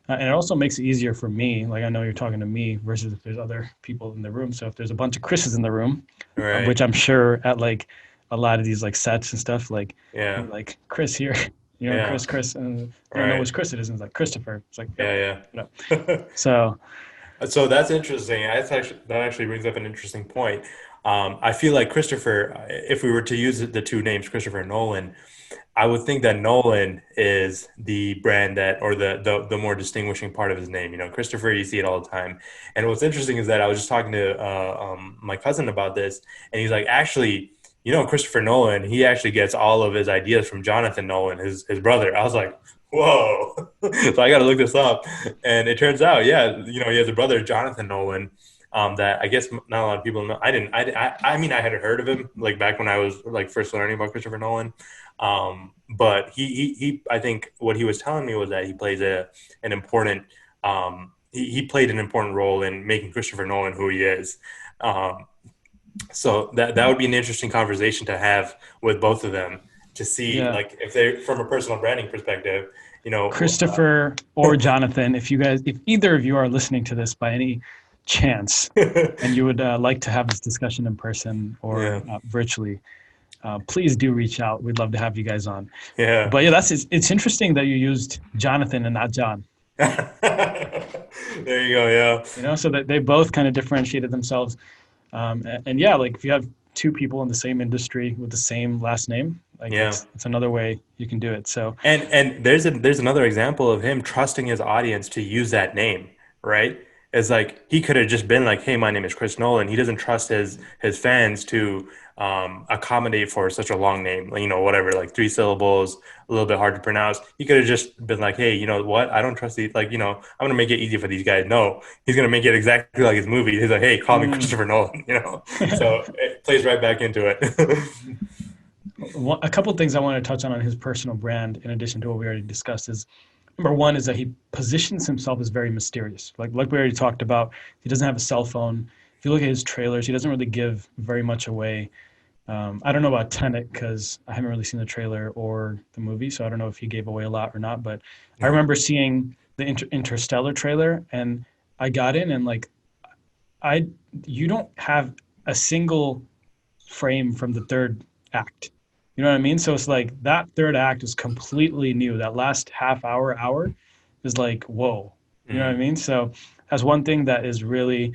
and it also makes it easier for me. Like I know you're talking to me versus if there's other people in the room. So if there's a bunch of Chris's in the room, Right. which I'm sure at like a lot of these like sets and stuff, like Yeah. you're like Chris here, Yeah. Chris, and they don't know Right. which Chris it is. And it's like Christopher. It's like, yep, Yeah. you know. Yeah. So So that's interesting. That actually brings up an interesting point. I feel like Christopher, if we were to use the two names, Christopher and Nolan, I would think that Nolan is the brand that, or the more distinguishing part of his name. Christopher, you see it all the time. And what's interesting is that I was just talking to my cousin about this, and he's like, actually, Christopher Nolan, he actually gets all of his ideas from Jonathan Nolan, his brother. I was like, whoa. So I got to look this up, and it turns out, yeah, he has a brother, Jonathan Nolan. That I guess not a lot of people know. I didn't. I mean, I had heard of him like back when I was like first learning about Christopher Nolan. But he I think what he was telling me was that he plays an important he played an important role in making Christopher Nolan who he is. Um, so that would be an interesting conversation to have with both of them to see yeah, like if they from a personal branding perspective, you know, Christopher or Jonathan, if either of you are listening to this by any chance and you would like to have this discussion in person or yeah, virtually, please do reach out. We'd love to have you guys on. yeah. But yeah, it's interesting that you used Jonathan and not John. There you go. Yeah, So that they both kind of differentiated themselves. And yeah, like if you have two people in the same industry with the same last name, like yeah. it's another way you can do it. So And there's another example of him trusting his audience to use that name, right? It's like he could have just been like, "Hey, my name is Chris Nolan." He doesn't trust his fans to accommodate for such a long name, like, whatever, like three syllables, a little bit hard to pronounce. He could have just been like, "Hey, you know what? I don't trust these. Like, I'm gonna make it easy for these guys." No, he's gonna make it exactly like his movie. He's like, "Hey, call me Mm. Christopher Nolan." So it plays right back into it. A couple of things I want to touch on his personal brand, in addition to what we already discussed, is number one is that he positions himself as very mysterious. Like we already talked about, he doesn't have a cell phone. If you look at his trailers, he doesn't really give very much away. I don't know about Tenet because I haven't really seen the trailer or the movie, so I don't know if he gave away a lot or not. But I Yeah. remember seeing the Interstellar trailer, and I got in, and like I, you don't have a single frame from the third act. You know what I mean? So it's like that third act is completely new. That last half hour is like, whoa. You know what I Mhm. mean? So that's one thing that is really,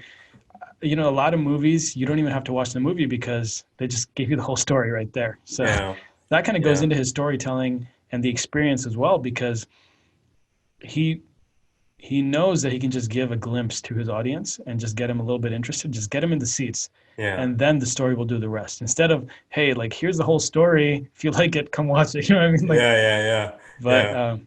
a lot of movies, you don't even have to watch the movie because they just give you the whole story right there. So Yeah. that kind of goes Yeah. into his storytelling and the experience as well because he he knows that he can just give a glimpse to his audience and just get him a little bit interested, just get him in the seats. Yeah. And then the story will do the rest. Instead of, hey, like here's the whole story. If you like it, come watch it. You know what I mean? Like, Yeah. Yeah. Yeah. but Yeah.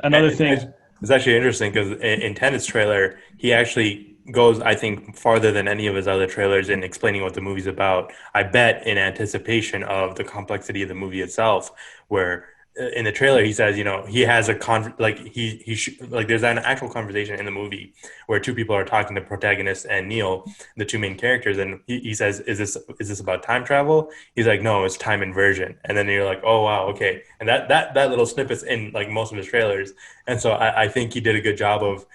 another thing, It's actually interesting because in Tenet's trailer, he actually goes, I think, farther than any of his other trailers in explaining what the movie's about. I bet in anticipation of the complexity of the movie itself, where in the trailer he says, he has a like like there's an actual conversation in the movie where two people are talking, the protagonist and Neil, the two main characters, and he says, "Is this about time travel?" He's like, "No, it's time inversion." And then you're like, "Oh wow, okay." And that little snippet's in like most of his trailers. And so I think he did a good job of,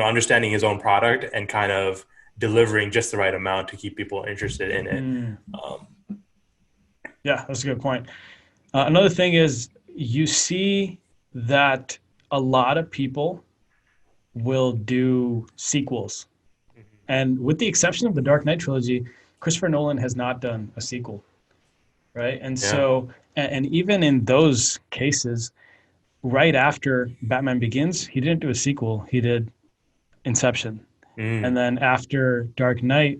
understanding his own product and kind of delivering just the right amount to keep people interested in it. mm, Um, yeah, that's a good point. Another thing is you see that a lot of people will do sequels. And with the exception of the Dark Knight trilogy, Christopher Nolan has not done a sequel, right? And yeah. so, and even in those cases, right after Batman Begins, he didn't do a sequel. He did Inception. And Mm, then after Dark Knight,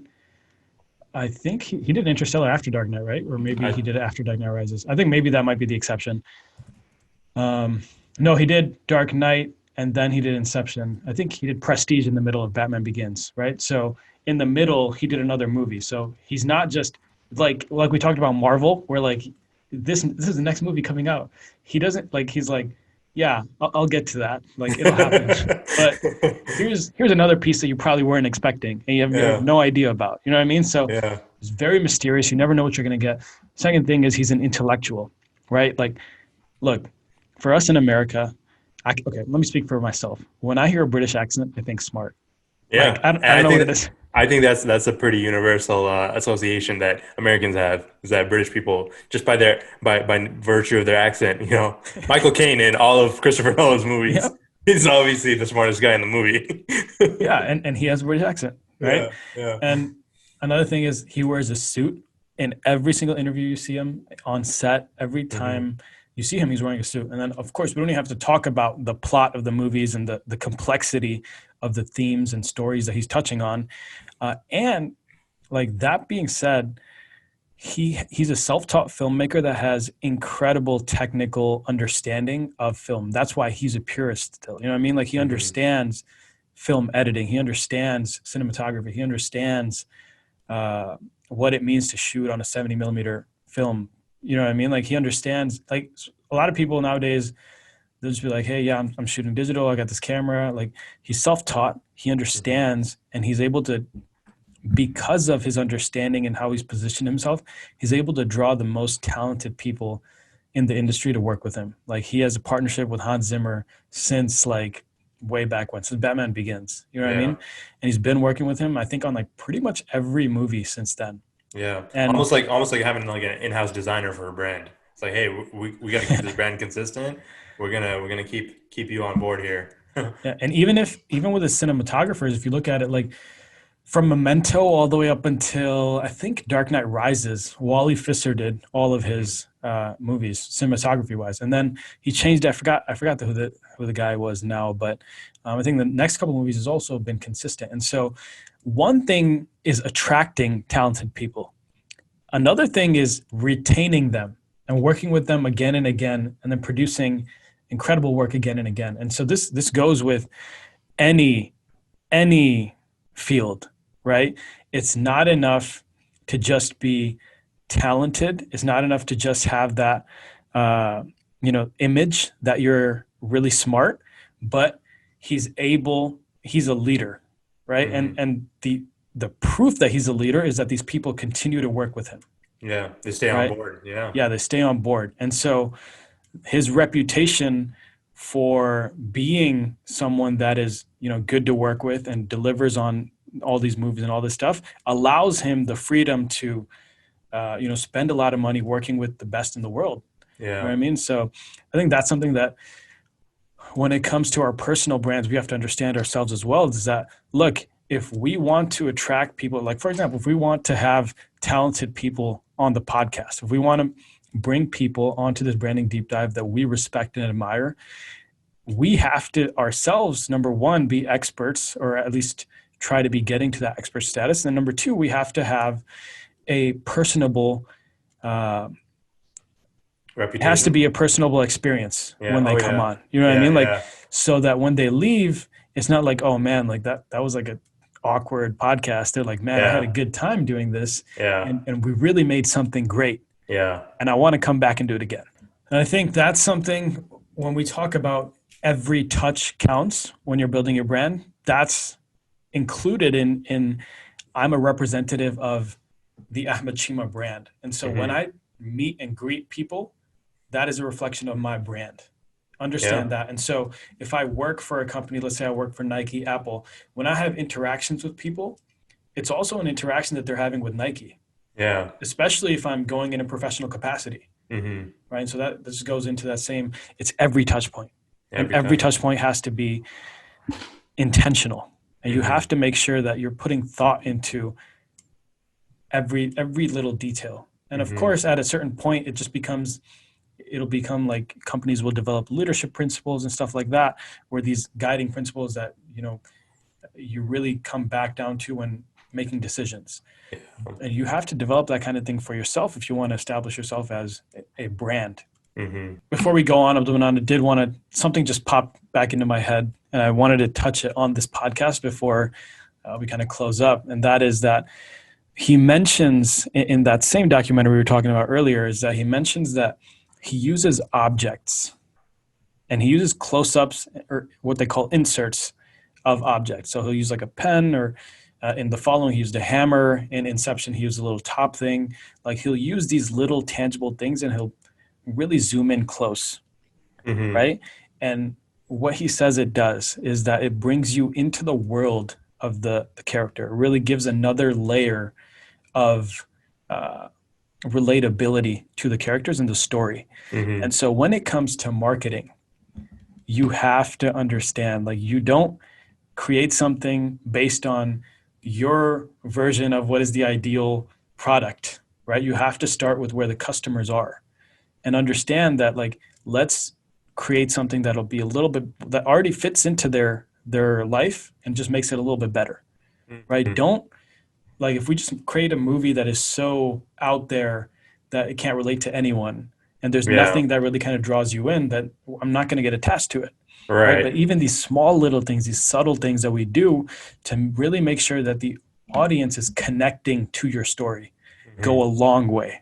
I think he did Interstellar after Dark Knight, right? Or maybe I, he did it after Dark Knight Rises. I think maybe that might be the exception. Um, no, he did Dark Knight and then he did Inception. I think he did Prestige in the middle of Batman Begins, right? So in the middle, he did another movie. So he's not just like we talked about Marvel, where like this is the next movie coming out. He doesn't like he's like, yeah, I'll get to that. Like it'll happen. But here's another piece that you probably weren't expecting and you have yeah. no idea about. You know what I mean? So Yeah. it's very mysterious. You never know what you're gonna get. Second thing is he's an intellectual, right? Like, look, for us in America, okay, let me speak for myself. When I hear a British accent, I think smart. Like, Yeah. I And don't know what it is. I think that's a pretty universal association that Americans have, is that British people, just by their by virtue of their accent, Michael Caine in all of Christopher Nolan's Yeah, movies, he's obviously the smartest guy in the movie. yeah, and he has a British accent, right? Yeah, yeah. And another thing is he wears a suit in every single interview you see him on set. Every Hmm. time you see him, he's wearing a suit. And then, of course, we don't even have to talk about the plot of the movies and the complexity of the themes and stories that he's touching on. And like that being said, he's a self-taught filmmaker that has incredible technical understanding of film. That's why he's a purist still. You know what I mean? Like he Hmm. understands film editing, he understands cinematography, he understands uh, what it means to shoot on a 70 millimeter film. You know what I mean? Like he understands. Like a lot of people nowadays, they'll just be like, "Hey, yeah, I'm shooting digital. I got this camera." Like he's self-taught. He Hmm. understands, and he's able to, because of his understanding and how he's positioned himself, he's able to draw the most talented people in the industry to work with him. Like he has a partnership with Hans Zimmer since like way back when, since Batman Begins. You know what I mean? Yeah, And he's been working with him, I think, on like pretty much every movie since then. yeah. And Almost like having like an in-house designer for a brand. It's like, hey, we got to keep this brand consistent. We're gonna keep you on board here. yeah, and even with the cinematographers, if you look at it, like from Memento all the way up until I think Dark Knight Rises. Wally Pfister did all of his movies, cinematography wise, and then he changed. I forgot who the guy was now, but I think the next couple movies has also been consistent. And so, one thing is attracting talented people. Another thing is retaining them and working with them again and again, and then producing incredible work again and again. And so this goes with any field, right? It's not enough to just be talented. It's not enough to just have that image that you're really smart, but he's a leader, right? Mm-hmm. And the proof that he's a leader is that these people continue to work with him. Yeah, they stay on right? board. Yeah. Yeah, they stay on board. And so his reputation for being someone that is, good to work with and delivers on all these movies and all this stuff allows him the freedom to, spend a lot of money working with the best in the world. Yeah. You know what I mean? So I think that's something that when it comes to our personal brands, we have to understand ourselves as well, is that, look, if we want to attract people, like, for example, if we want to have talented people on the podcast, if we want to bring people onto this branding deep dive that we respect and admire, we have to ourselves, number one, be experts, or at least try to be getting to that expert status. And then number two, we have to have a personable, Reputation. it has to be a personable experience when they come on. You know what I mean? Like, so that when they leave, it's not like, oh man, like that was like an awkward podcast. They're like, man, I had a good time doing this. And we really made something great. Yeah. And I want to come back and do it again. And I think that's something when we talk about every touch counts when you're building your brand, that's included in I'm a representative of the Ahmed Cheema brand. And so when I meet and greet people, that is a reflection of my brand. Understand that. And so if I work for a company, let's say I work for Nike, Apple, when I have interactions with people, it's also an interaction that they're having with Nike. Yeah. Especially if I'm going in a professional capacity. Mm-hmm. Right. And so that this goes into that same, it's every touch point. Every touch point has to be intentional. And you have to make sure that you're putting thought into every little detail. And of course, at a certain point, it'll become like companies will develop leadership principles and stuff like that, where these guiding principles that, you really come back down to when making decisions. Yeah. And you have to develop that kind of thing for yourself if you want to establish yourself as a brand. Mm-hmm. Before we go on, Abdul Mannan, something just popped back into my head, and I wanted to touch it on this podcast before we kind of close up. And that is that he mentions in that same documentary we were talking about earlier, is that he mentions that he uses objects and he uses close-ups, or what they call inserts of objects. So he'll use like a pen, or in The Following, he used a hammer. In Inception, he used a little top thing. Like, he'll use these little tangible things and he'll really zoom in close, right? And what he says it does is that it brings you into the world of the character. It really gives another layer of relatability to the characters and the story. And so when it comes to marketing, you have to understand, like, you don't create something based on your version of what is the ideal product, right? You have to start with where the customers are and understand that, like, let's create something that'll be a little bit, that already fits into their life and just makes it a little bit better, right? Don't, like, if we just create a movie that is so out there that it can't relate to anyone, and there's nothing that really kind of draws you in, that I'm not going to get attached to it. Right. But even these small little things, these subtle things that we do to really make sure that the audience is connecting to your story go a long way.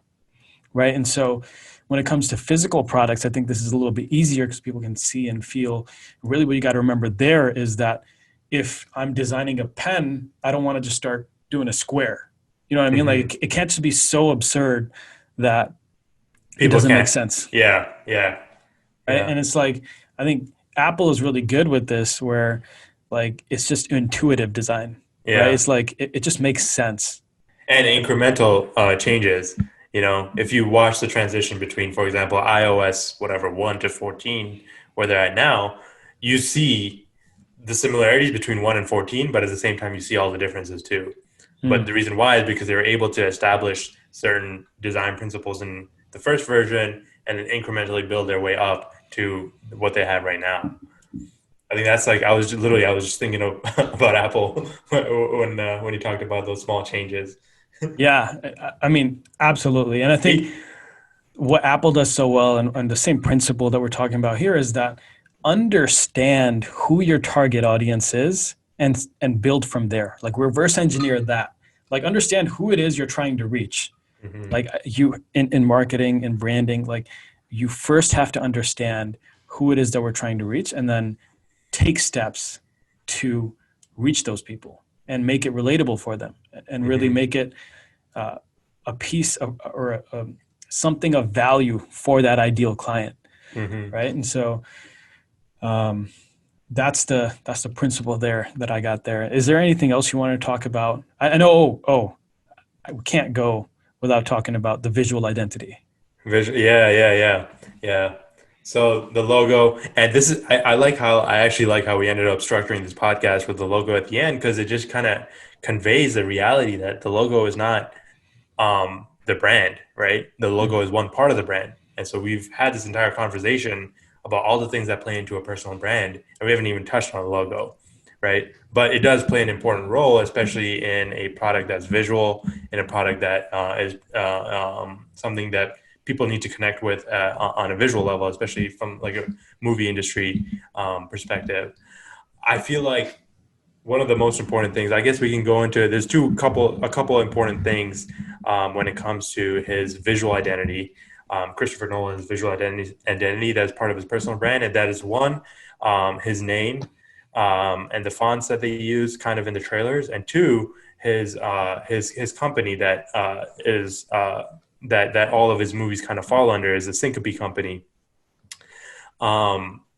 Right. And so when it comes to physical products, I think this is a little bit easier because people can see and feel. Really, what you got to remember there is that if I'm designing a pen, I don't want to just start doing a square. You know what I mean? Like, it can't just be so absurd that it doesn't make sense. Yeah. Right. And it's like, I think Apple is really good with this, where, like, it's just intuitive design. Right? It's like, it just makes sense. And incremental changes. If you watch the transition between, for example, iOS, 1 to 14, where they're at now, you see the similarities between 1 and 14, but at the same time, you see all the differences too. But Mm. the reason why is because they were able to establish certain design principles in the first version and then incrementally build their way up to what they have right now. I think that's like I was just thinking of, about Apple when you talked about those small changes. Yeah, I mean, absolutely. And I think what Apple does so well, and the same principle that we're talking about here, is that understand who your target audience is and build from there. Like reverse engineer that. Like understand who it is you're trying to reach. Hmm. Like you in marketing and branding, like you first have to understand who it is that we're trying to reach, and then take steps to reach those people and make it relatable for them, and really Hmm. make it a piece of, or something of value for that ideal client, Hmm. right? And so um, that's the principle there that I got there. Is there anything else you want to talk about? I know. I can't go without talking about the visual identity. Yeah, yeah, yeah, yeah. So the logo, and this is, I actually like how we ended up structuring this podcast with the logo at the end because it just kind of conveys the reality that the logo is not the brand, right? The logo Mm. is one part of the brand. And so we've had this entire conversation about all the things that play into a personal brand, and we haven't even touched on the logo, right? But it does play an important role, especially in a product that's visual, in a product that is something that people need to connect with on a visual level, especially from like a movie industry perspective. I feel like one of the most important things, I guess we can go into, there's a couple important things when it comes to his visual identity. Christopher Nolan's visual identity that's part of his personal brand, and that is one, his name and the fonts that they use kind of in the trailers, and two, his company that is that all of his movies kind of fall under is the Syncopy company.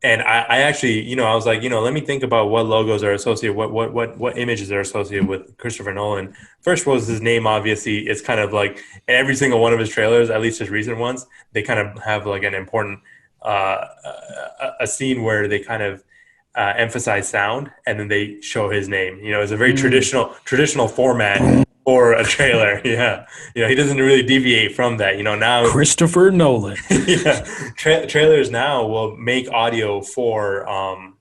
And I actually, I was like, let me think about what logos are associated, what images are associated with Christopher Nolan. First was his name. Obviously, it's kind of like in every single one of his trailers, at least his recent ones, they kind of have like an important a scene where they kind of emphasize sound and then they show his name. It's a very Mm. traditional format for a trailer. Yeah, he doesn't really deviate from that. Now Christopher Nolan. yeah, trailers now will make audio for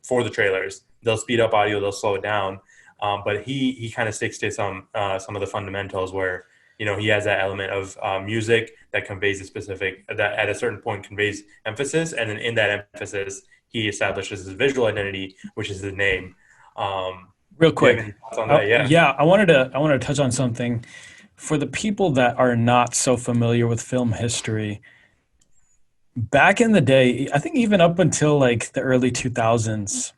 the trailers. They'll speed up audio, they'll slow it down. But he kind of sticks to some of the fundamentals where he has that element of music that conveys a specific that at a certain point conveys emphasis, and then in that emphasis he establishes his visual identity, which is his name. Real Do you have quick. any thoughts on that? Yeah. Yeah, I wanted to touch on something for the people that are not so familiar with film history. Back in the day, I think even up until like the early 2000s,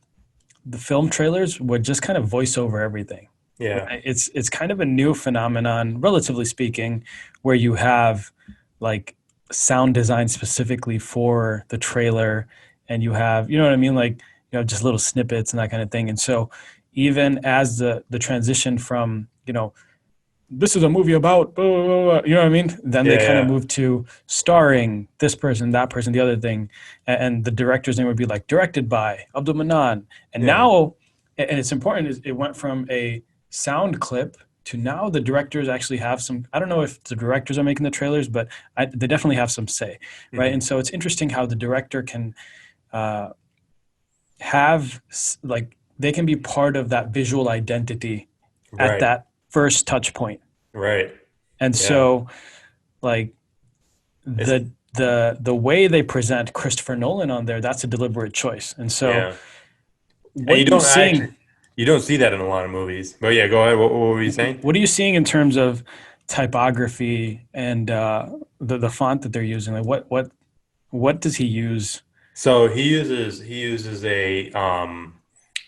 the film trailers would just kind of voice over everything. Yeah. Right? It's kind of a new phenomenon, relatively speaking, where you have like sound design specifically for the trailer, and you have, you know what I mean, like just little snippets and that kind of thing. And so even as the transition from this is a movie about blah, blah, blah, you know what I mean? Then they Yeah. kind of Yeah. moved to starring this person, that person, the other thing, and the director's name would be like directed by Abdul Mannan. And Yeah. now, and it's important, is it went from a sound clip to now the directors actually have some. I don't know if the directors are making the trailers, but they definitely have some say, right? Hmm. And so it's interesting how the director can uh, have like they can be part of that visual identity at Right. that first touch point. Right. And Yeah. so like It's the way they present Christopher Nolan on there, that's a deliberate choice. And so yeah. And what are you seeing? you don't see that in a lot of movies. But yeah, go ahead. What were you saying? What are you seeing in terms of typography and the font that they're using? Like what does he use? So he uses a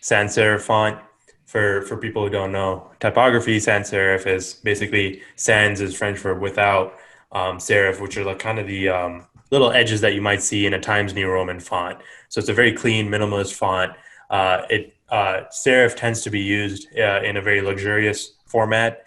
sans serif font for people who don't know. Typography sans serif is basically sans is French for without, serif, which are like kind of the little edges that you might see in a Times New Roman font. So it's a very clean, minimalist font. It serif tends to be used in a very luxurious format.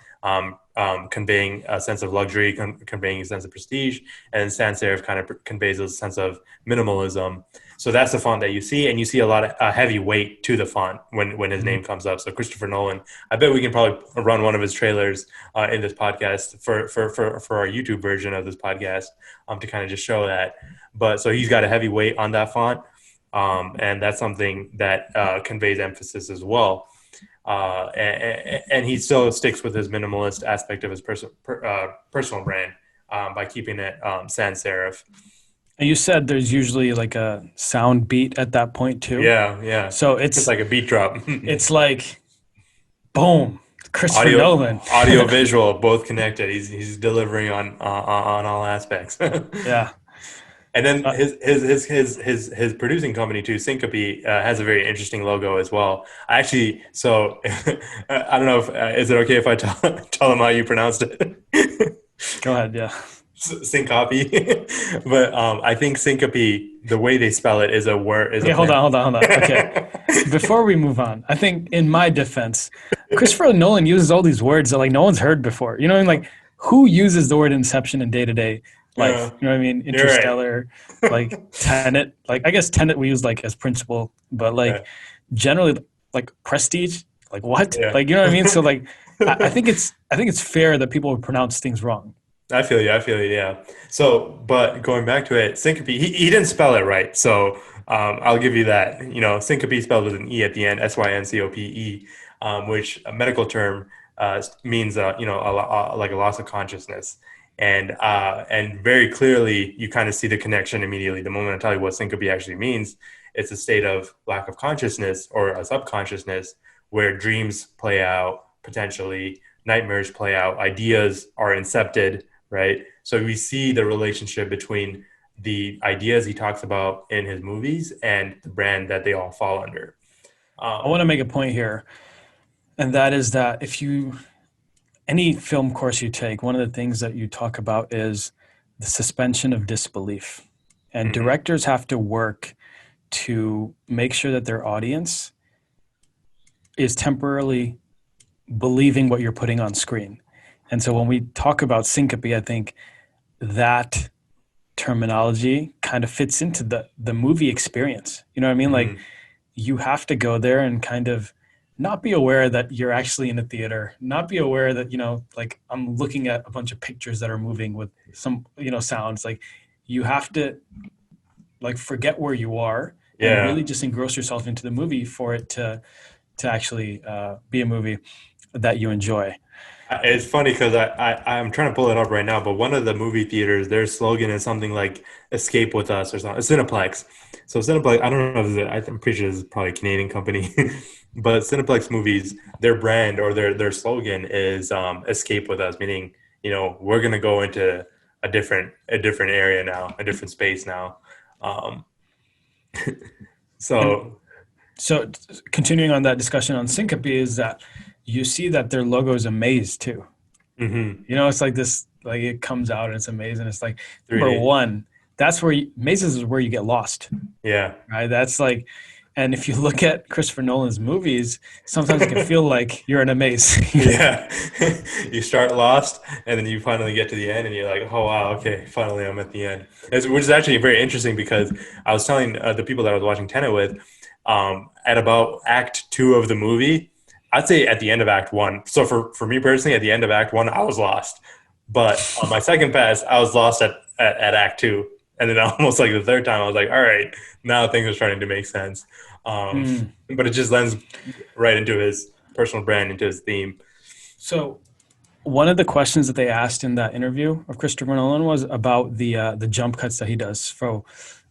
conveying a sense of luxury, conveying a sense of prestige, and sans serif kind of conveys a sense of minimalism. So that's the font that you see, and you see a lot of heavy weight to the font when his name comes up. So Christopher Nolan, I bet we can probably run one of his trailers in this podcast for our YouTube version of this podcast to kind of just show that. But so he's got a heavy weight on that font, and that's something that conveys emphasis as well. And he still sticks with his minimalist aspect of his personal brand by keeping it sans serif. And you said there's usually like a sound beat at that point too. Yeah. So it's like a beat drop. It's like, boom, Christopher Nolan. Audio, visual, both connected. He's delivering on all aspects. Yeah. And then his producing company too, Syncopy, has a very interesting logo as well. I don't know if is it okay if I tell them how you pronounced it? Go ahead. Yeah. Syncopy, but I think Syncopy, the way they spell it, is a word. Hold on. Okay, before we move on, I think in my defense, Christopher Nolan uses all these words that like no one's heard before. You know what I mean? Like, who uses the word inception in day-to-day life? You know what I mean? Interstellar, right. Like Tenet. Like I guess Tenet we use like as principle, but like generally like prestige. Like what? Yeah. Like you know what I mean? So like I think it's fair that people would pronounce things wrong. I feel you. Yeah. So, but going back to it, Syncopy, he didn't spell it right. So I'll give you that. You know, Syncopy spelled with an E at the end, Syncope, which a medical term means, like a loss of consciousness. And very clearly, you kind of see the connection immediately. The moment I tell you what syncope actually means, it's a state of lack of consciousness or a subconsciousness where dreams play out, potentially nightmares play out, ideas are incepted, right? So we see the relationship between the ideas he talks about in his movies and the brand that they all fall under. I want to make a point here, and that is that any film course you take, one of the things that you talk about is the suspension of disbelief. And directors have to work to make sure that their audience is temporarily believing what you're putting on screen. And so when we talk about syncope, I think that terminology kind of fits into the movie experience. You know what I mean? Like you have to go there and kind of not be aware that you're actually in a theater, not be aware that, like I'm looking at a bunch of pictures that are moving with some, sounds. Like you have to like forget where you are and really just engross yourself into the movie for it to actually be a movie that you enjoy. It's funny because I'm trying to pull it up right now, but one of the movie theaters, their slogan is something like "Escape with us" or something. Cineplex. So Cineplex, I don't know if I'm pretty sure it's probably a Canadian company, but Cineplex movies, their brand or their slogan is "Escape with us," meaning we're gonna go into a different area now, a different space now. So continuing on that discussion on syncope is that you see that their logo is a maze too. It's like this, like it comes out and it's amazing. It's like 3D. Number one, that's where mazes is where you get lost. Yeah. Right. That's like, and if you look at Christopher Nolan's movies, sometimes it can feel like you're in a maze. Yeah. You start lost and then you finally get to the end and you're like, oh wow, okay, finally I'm at the end. Which is actually very interesting because I was telling the people that I was watching Tenet with, at about Act 2 of the movie, I'd say at the end of Act 1. So for me personally, at the end of Act 1, I was lost. But on my second pass, I was lost at Act 2. And then almost like the third time, I was like, all right, now things are starting to make sense. But it just lends right into his personal brand, into his theme. So one of the questions that they asked in that interview of Christopher Nolan was about the jump cuts that he does. So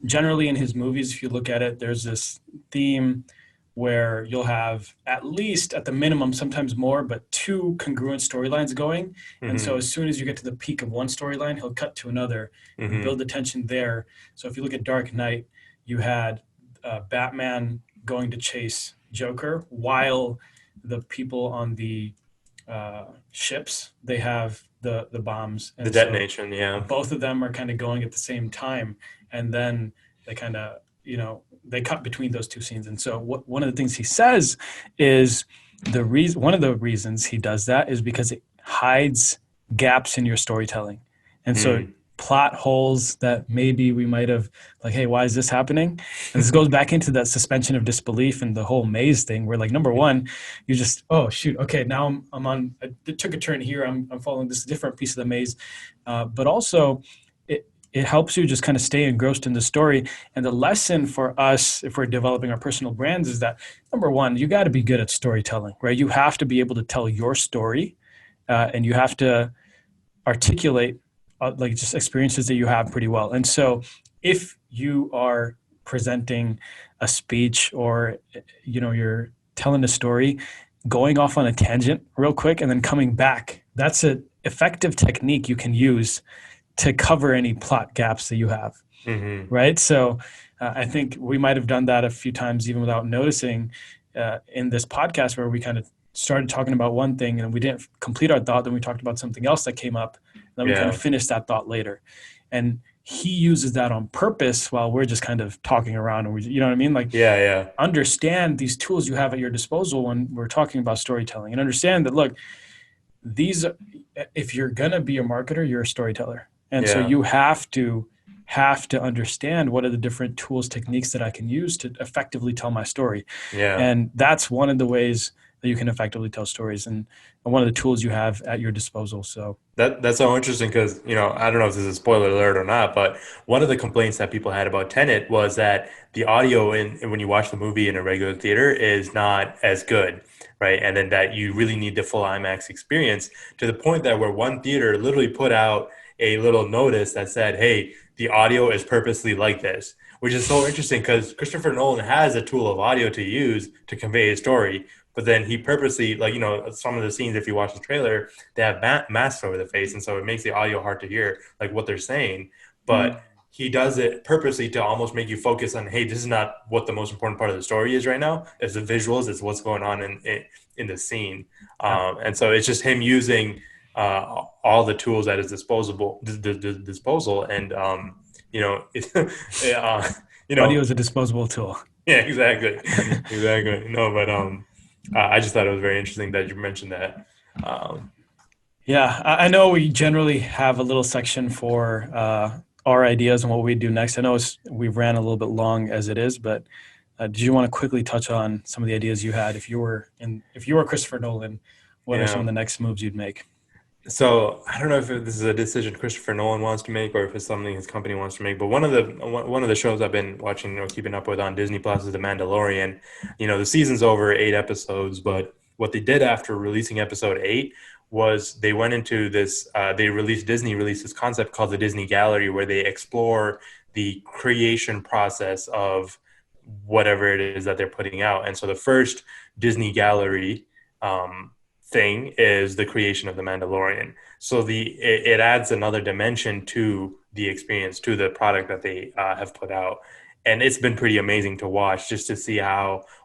generally in his movies, if you look at it, there's this theme where you'll have at least, at the minimum, sometimes more, but 2 congruent storylines going. And so as soon as you get to the peak of one storyline, he'll cut to another and build the tension there. So if you look at Dark Knight, you had Batman going to chase Joker while the people on the ships, they have the bombs. And the detonation, yeah. Both of them are kind of going at the same time. And then they kind of, they cut between those 2 scenes. And so one of the things he says is one of the reasons he does that is because it hides gaps in your storytelling. And so Mm. plot holes that maybe we might have like, hey, why is this happening? And this goes back into that suspension of disbelief and the whole maze thing where like, number one, you just, oh shoot, okay, now I'm on, I took a turn here. I'm following this different piece of the maze. But also it helps you just kind of stay engrossed in the story. And the lesson for us, if we're developing our personal brands, is that number one, you got to be good at storytelling, right? You have to be able to tell your story, and you have to articulate like just experiences that you have pretty well. And so if you are presenting a speech or you're telling a story, going off on a tangent real quick and then coming back, that's an effective technique you can use to cover any plot gaps that you have, Hmm. right? So I think we might have done that a few times even without noticing in this podcast, where we kind of started talking about one thing and we didn't complete our thought, then we talked about something else that came up, and then we kind of Yeah. finished that thought later. And he uses that on purpose while we're just kind of talking around, and you know what I mean? Like, Yeah. Yeah. understand these tools you have at your disposal when we're talking about storytelling, and understand that, look, these, if you're going to be a marketer, you're a storyteller. And so Yeah. you have to understand what are the different tools, techniques that I can use to effectively tell my story. Yeah. And that's one of the ways that you can effectively tell stories, and one of the tools you have at your disposal. So That's so interesting because, I don't know if this is a spoiler alert or not, but one of the complaints that people had about Tenet was that the audio when you watch the movie in a regular theater is not as good, right? And then that you really need the full IMAX experience, to the point that where one theater literally put out a little notice that said, "Hey, the audio is purposely like this," which is so interesting because Christopher Nolan has a tool of audio to use to convey his story. But then he purposely, like, some of the scenes, if you watch the trailer, they have masks over the face, and so it makes the audio hard to hear, like what they're saying. mm, But he does it purposely to almost make you focus on, hey, this is not what the most important part of the story is right now. It's the visuals, it's what's going on in the scene, yeah, and so it's just him using all the tools at his disposal, and uh, you audio know, is a disposable tool. yeah, exactly, exactly. No, but I just thought it was very interesting that you mentioned that. Um, Yeah, I know we generally have a little section for our ideas and what we do next. I know we ran a little bit long as it is, but did you want to quickly touch on some of the ideas you had if you were Christopher Nolan? What are some yeah. of the next moves you'd make? So I don't know if this is a decision Christopher Nolan wants to make or if it's something his company wants to make. But one of the shows I've been watching, keeping up with on Disney Plus is The Mandalorian. The season's over 8 episodes, but what they did after releasing episode 8 was they went into this. Disney released this concept called the Disney Gallery, where they explore the creation process of whatever it is that they're putting out. And so the first Disney Gallery. Thing is the creation of the Mandalorian. So it adds another dimension to the experience, to the product that they have put out, and it's been pretty amazing to watch, just to see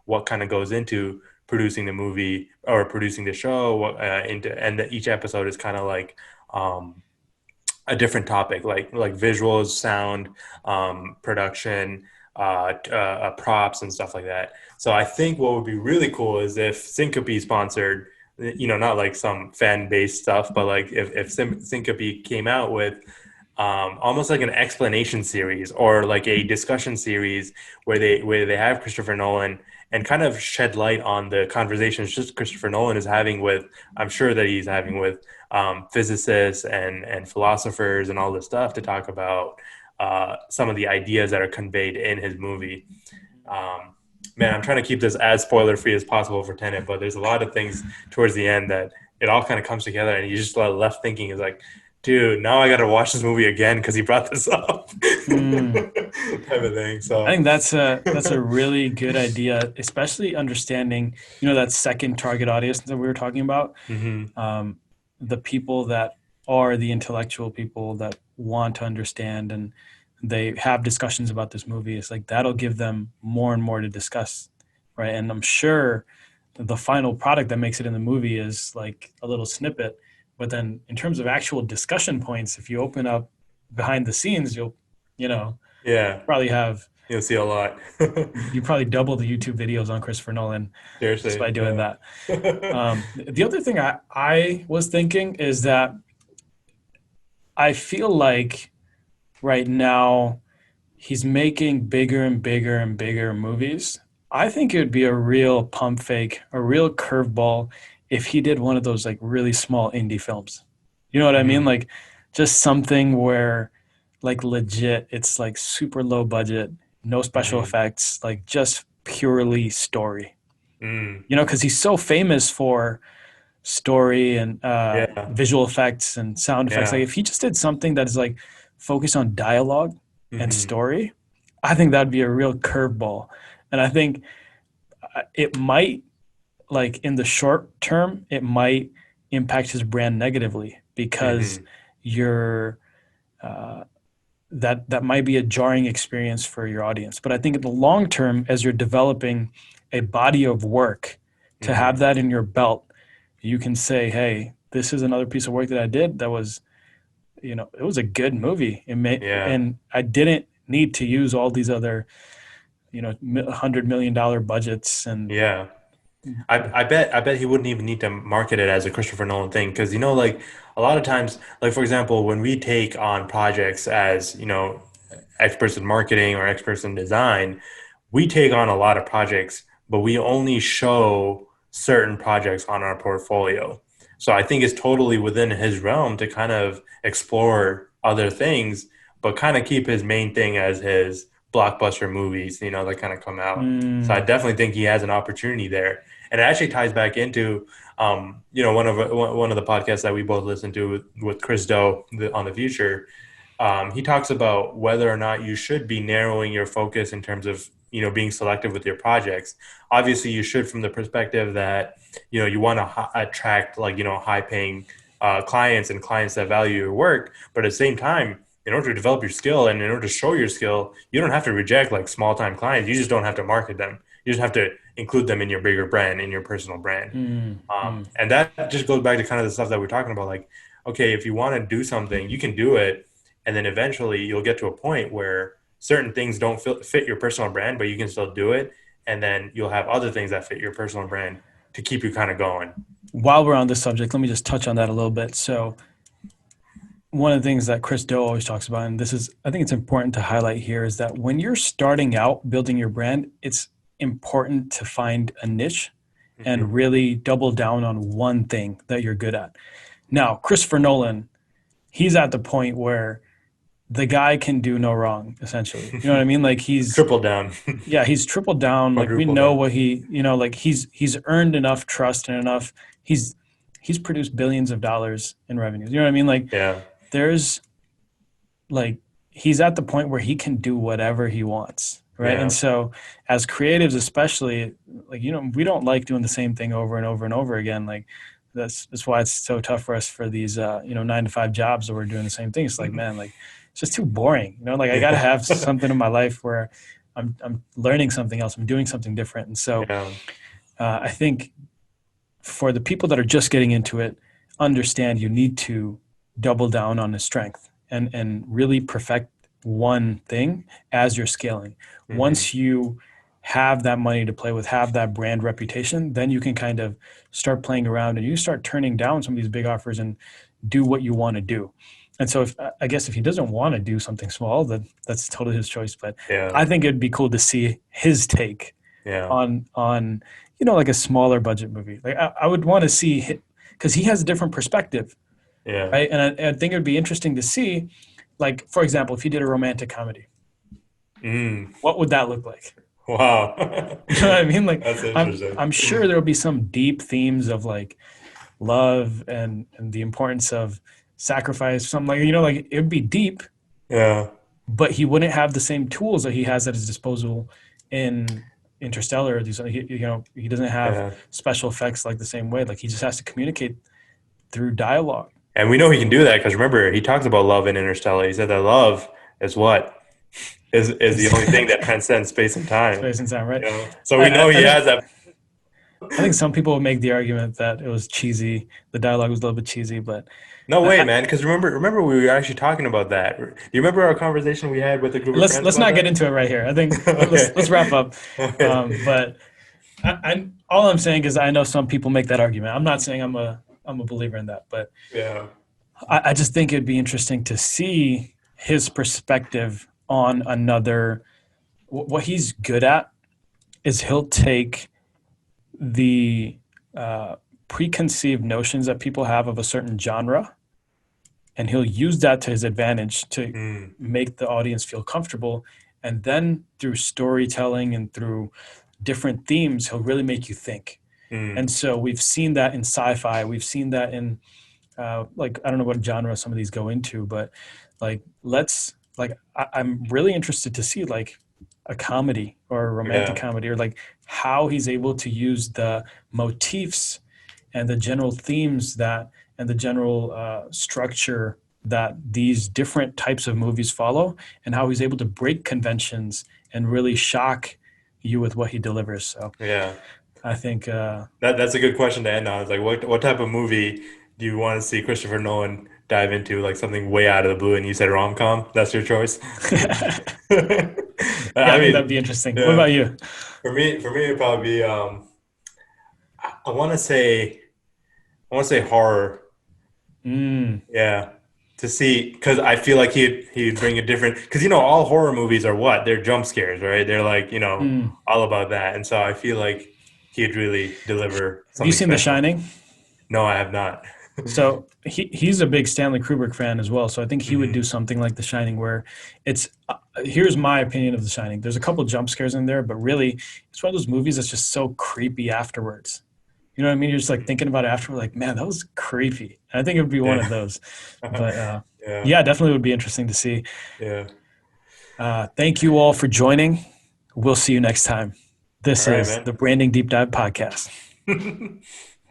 what kind of goes into producing the movie or producing the show. Each episode is kind of like a different topic, like visuals, sound, production, props, and stuff like that. So I think what would be really cool is if Syncopy sponsored, not like some fan based stuff, but like if Syncopy came out with almost like an explanation series or like a discussion series where they have Christopher Nolan and kind of shed light on the conversations just Christopher Nolan is having with, I'm sure that he's having with physicists and philosophers and all this stuff to talk about some of the ideas that are conveyed in his movie. Um, Man, I'm trying to keep this as spoiler free as possible for Tenet, but there's a lot of things towards the end that it all kind of comes together, and you just left thinking is like, dude, now I got to watch this movie again because he brought this up, Mm, type of thing. I So, think that's a really good idea, especially understanding that second target audience that we were talking about, hmm. um, the people that are the intellectual people that want to understand, and they have discussions about this movie. It's like that'll give them more and more to discuss, right? And I'm sure the final product that makes it in the movie is like a little snippet, but then in terms of actual discussion points, if you open up behind the scenes, you'll you know Yeah, probably have. You'll see a lot. You probably double the YouTube videos on Christopher Nolan just Seriously, by doing yeah. that. The other thing I was thinking is that I feel like right now he's making bigger and bigger and bigger movies. I think it would be a real pump fake, a real curveball if he did one of those like really small indie films. You know what I mean? Mm, Like just something where like legit it's like super low budget, no special mm, effects, like just purely story. mm. You know, because he's so famous for story and Yeah, visual effects and sound effects. Like yeah. if he just did something that is like focused on dialogue and Hmm. story, I think that'd be a real curveball. And I think it might, like in the short term, it might impact his brand negatively because Hmm. you're uh, that might be a jarring experience for your audience. But I think in the long term, as you're developing a body of work, to have Hmm. that in your belt, you can say, "Hey, this is another piece of work that I did that was, it was a good movie. Yeah, And I didn't need to use all these other, $100 million budgets and yeah. I bet he wouldn't even need to market it as a Christopher Nolan thing because like a lot of times, like for example, when we take on projects as experts in marketing or experts in design, we take on a lot of projects, but we only show certain projects on our portfolio. So I think it's totally within his realm to kind of explore other things, but kind of keep his main thing as his blockbuster movies, that kind of come out. So I mm, definitely think he has an opportunity there. And it actually ties back into, one of the podcasts that we both listen to with Chris Do on the future. He talks about whether or not you should be narrowing your focus in terms of being selective with your projects. Obviously, you should from the perspective that you want to attract like high paying clients and clients that value your work. But at the same time, in order to develop your skill and in order to show your skill, you don't have to reject like small time clients. You just don't have to market them. You just have to include them in your bigger brand, in your personal brand. mm, mm. And that just goes back to kind of the stuff that we're talking about. Like, okay, if you want to do something, you can do it. And then eventually you'll get to a point where certain things don't fit your personal brand, but you can still do it. And then you'll have other things that fit your personal brand to keep you kind of going. While we're on this subject, let me just touch on that a little bit. So one of the things that Chris Do always talks about, and I think it's important to highlight here, is that when you're starting out building your brand, it's important to find a niche and Hmm. really double down on one thing that you're good at. Now, Christopher Nolan, he's at the point where the guy can do no wrong, essentially. You know what I mean? Like Triple down, he's tripled down. Like we quadruple know down. what like he's earned enough trust and enough. He's he's produced billions of dollars in revenues. You know what I mean? Like Yeah. there's like he's at the point where he can do whatever he wants, right? And Yeah. so as creatives especially, like we don't like doing the same thing over and over and over again. Like that's why it's so tough for us for these 9 to 5 jobs that we're doing the same thing. It's like, man, like it's just too boring. Like I got to have Yeah. something in my life where I'm learning something else, I'm doing something different. And so Yeah. I think for the people that are just getting into it, understand you need to double down on the strength and really perfect one thing as you're scaling. Hmm. Once you have that money to play with, have that brand reputation, then you can kind of start playing around and you start turning down some of these big offers and do what you want to do. And so I guess if he doesn't want to do something small, then that's totally his choice. But Yeah. I think it'd be cool to see his take Yeah. on like a smaller budget movie. Like I would want to see because he has a different perspective, Yeah. right? And I think it would be interesting to see, like for example, if you did a romantic comedy, Mm. what would that look like? Wow. You know what I mean? Like That's I'm interesting. I'm sure there will be some deep themes of like love and the importance of sacrifice. Something like like it would be deep, Yeah. but he wouldn't have the same tools that he has at his disposal in Interstellar. He doesn't have Yeah. special effects like the same way. Like he just has to communicate through dialogue. And we know he can do that because remember, he talks about love in Interstellar. He said that love is what is the only thing that transcends space and time. Space and time, right? So I, we know I, I he think has that. I think some people would make the argument that it was cheesy. The dialogue was a little bit cheesy, but No I, way, I, man. Because remember we were actually talking about that. Do you remember our conversation we had with a group of friends let's about not get that? into it right here. I think let's Okay. wrap up. Okay. But all I'm saying is I know some people make that argument. I'm not saying I'm a believer in that, but Yeah. I just think it'd be interesting to see his perspective on another. What he's good at is he'll take the preconceived notions that people have of a certain genre, and he'll use that to his advantage to Mm, make the audience feel comfortable. And then through storytelling and through different themes, he'll really make you think. mm. And so we've seen that in sci-fi. We've seen that in like I don't know what genre some of these go into, but like I'm really interested to see like a comedy or a romantic Yeah. comedy or like how he's able to use the motifs and the general themes that and the general structure that these different types of movies follow, and how he's able to break conventions and really shock you with what he delivers. So Yeah. I think That's a good question to end on. It's like what type of movie do you want to see Christopher Nolan dive into? Like something way out of the blue, and you said rom-com. That's your choice. yeah, I I think that'd mean, be interesting. What yeah. about you? For me, it'd probably be I want to say horror. Mm, Yeah, to see because I feel like he'd bring a different because all horror movies are what they're jump scares, right? They're like mm. all about that, and so I feel like he'd really deliver Have you something seen The special. Shining? No, I have not. So he's a big Stanley Kubrick fan as well. So I think he would do Hmm. something like The Shining, where it's here's my opinion of The Shining. There's a couple jump scares in there, but really it's one of those movies that's just so creepy afterwards. You know what I mean? You're just like thinking about it afterward, like, man, that was creepy. And I think it would be one Yeah, of those. But yeah, yeah, definitely would be interesting to see. yeah. Thank you all for joining. We'll see you next time. All This right, is man. the Branding Deep Dive Podcast.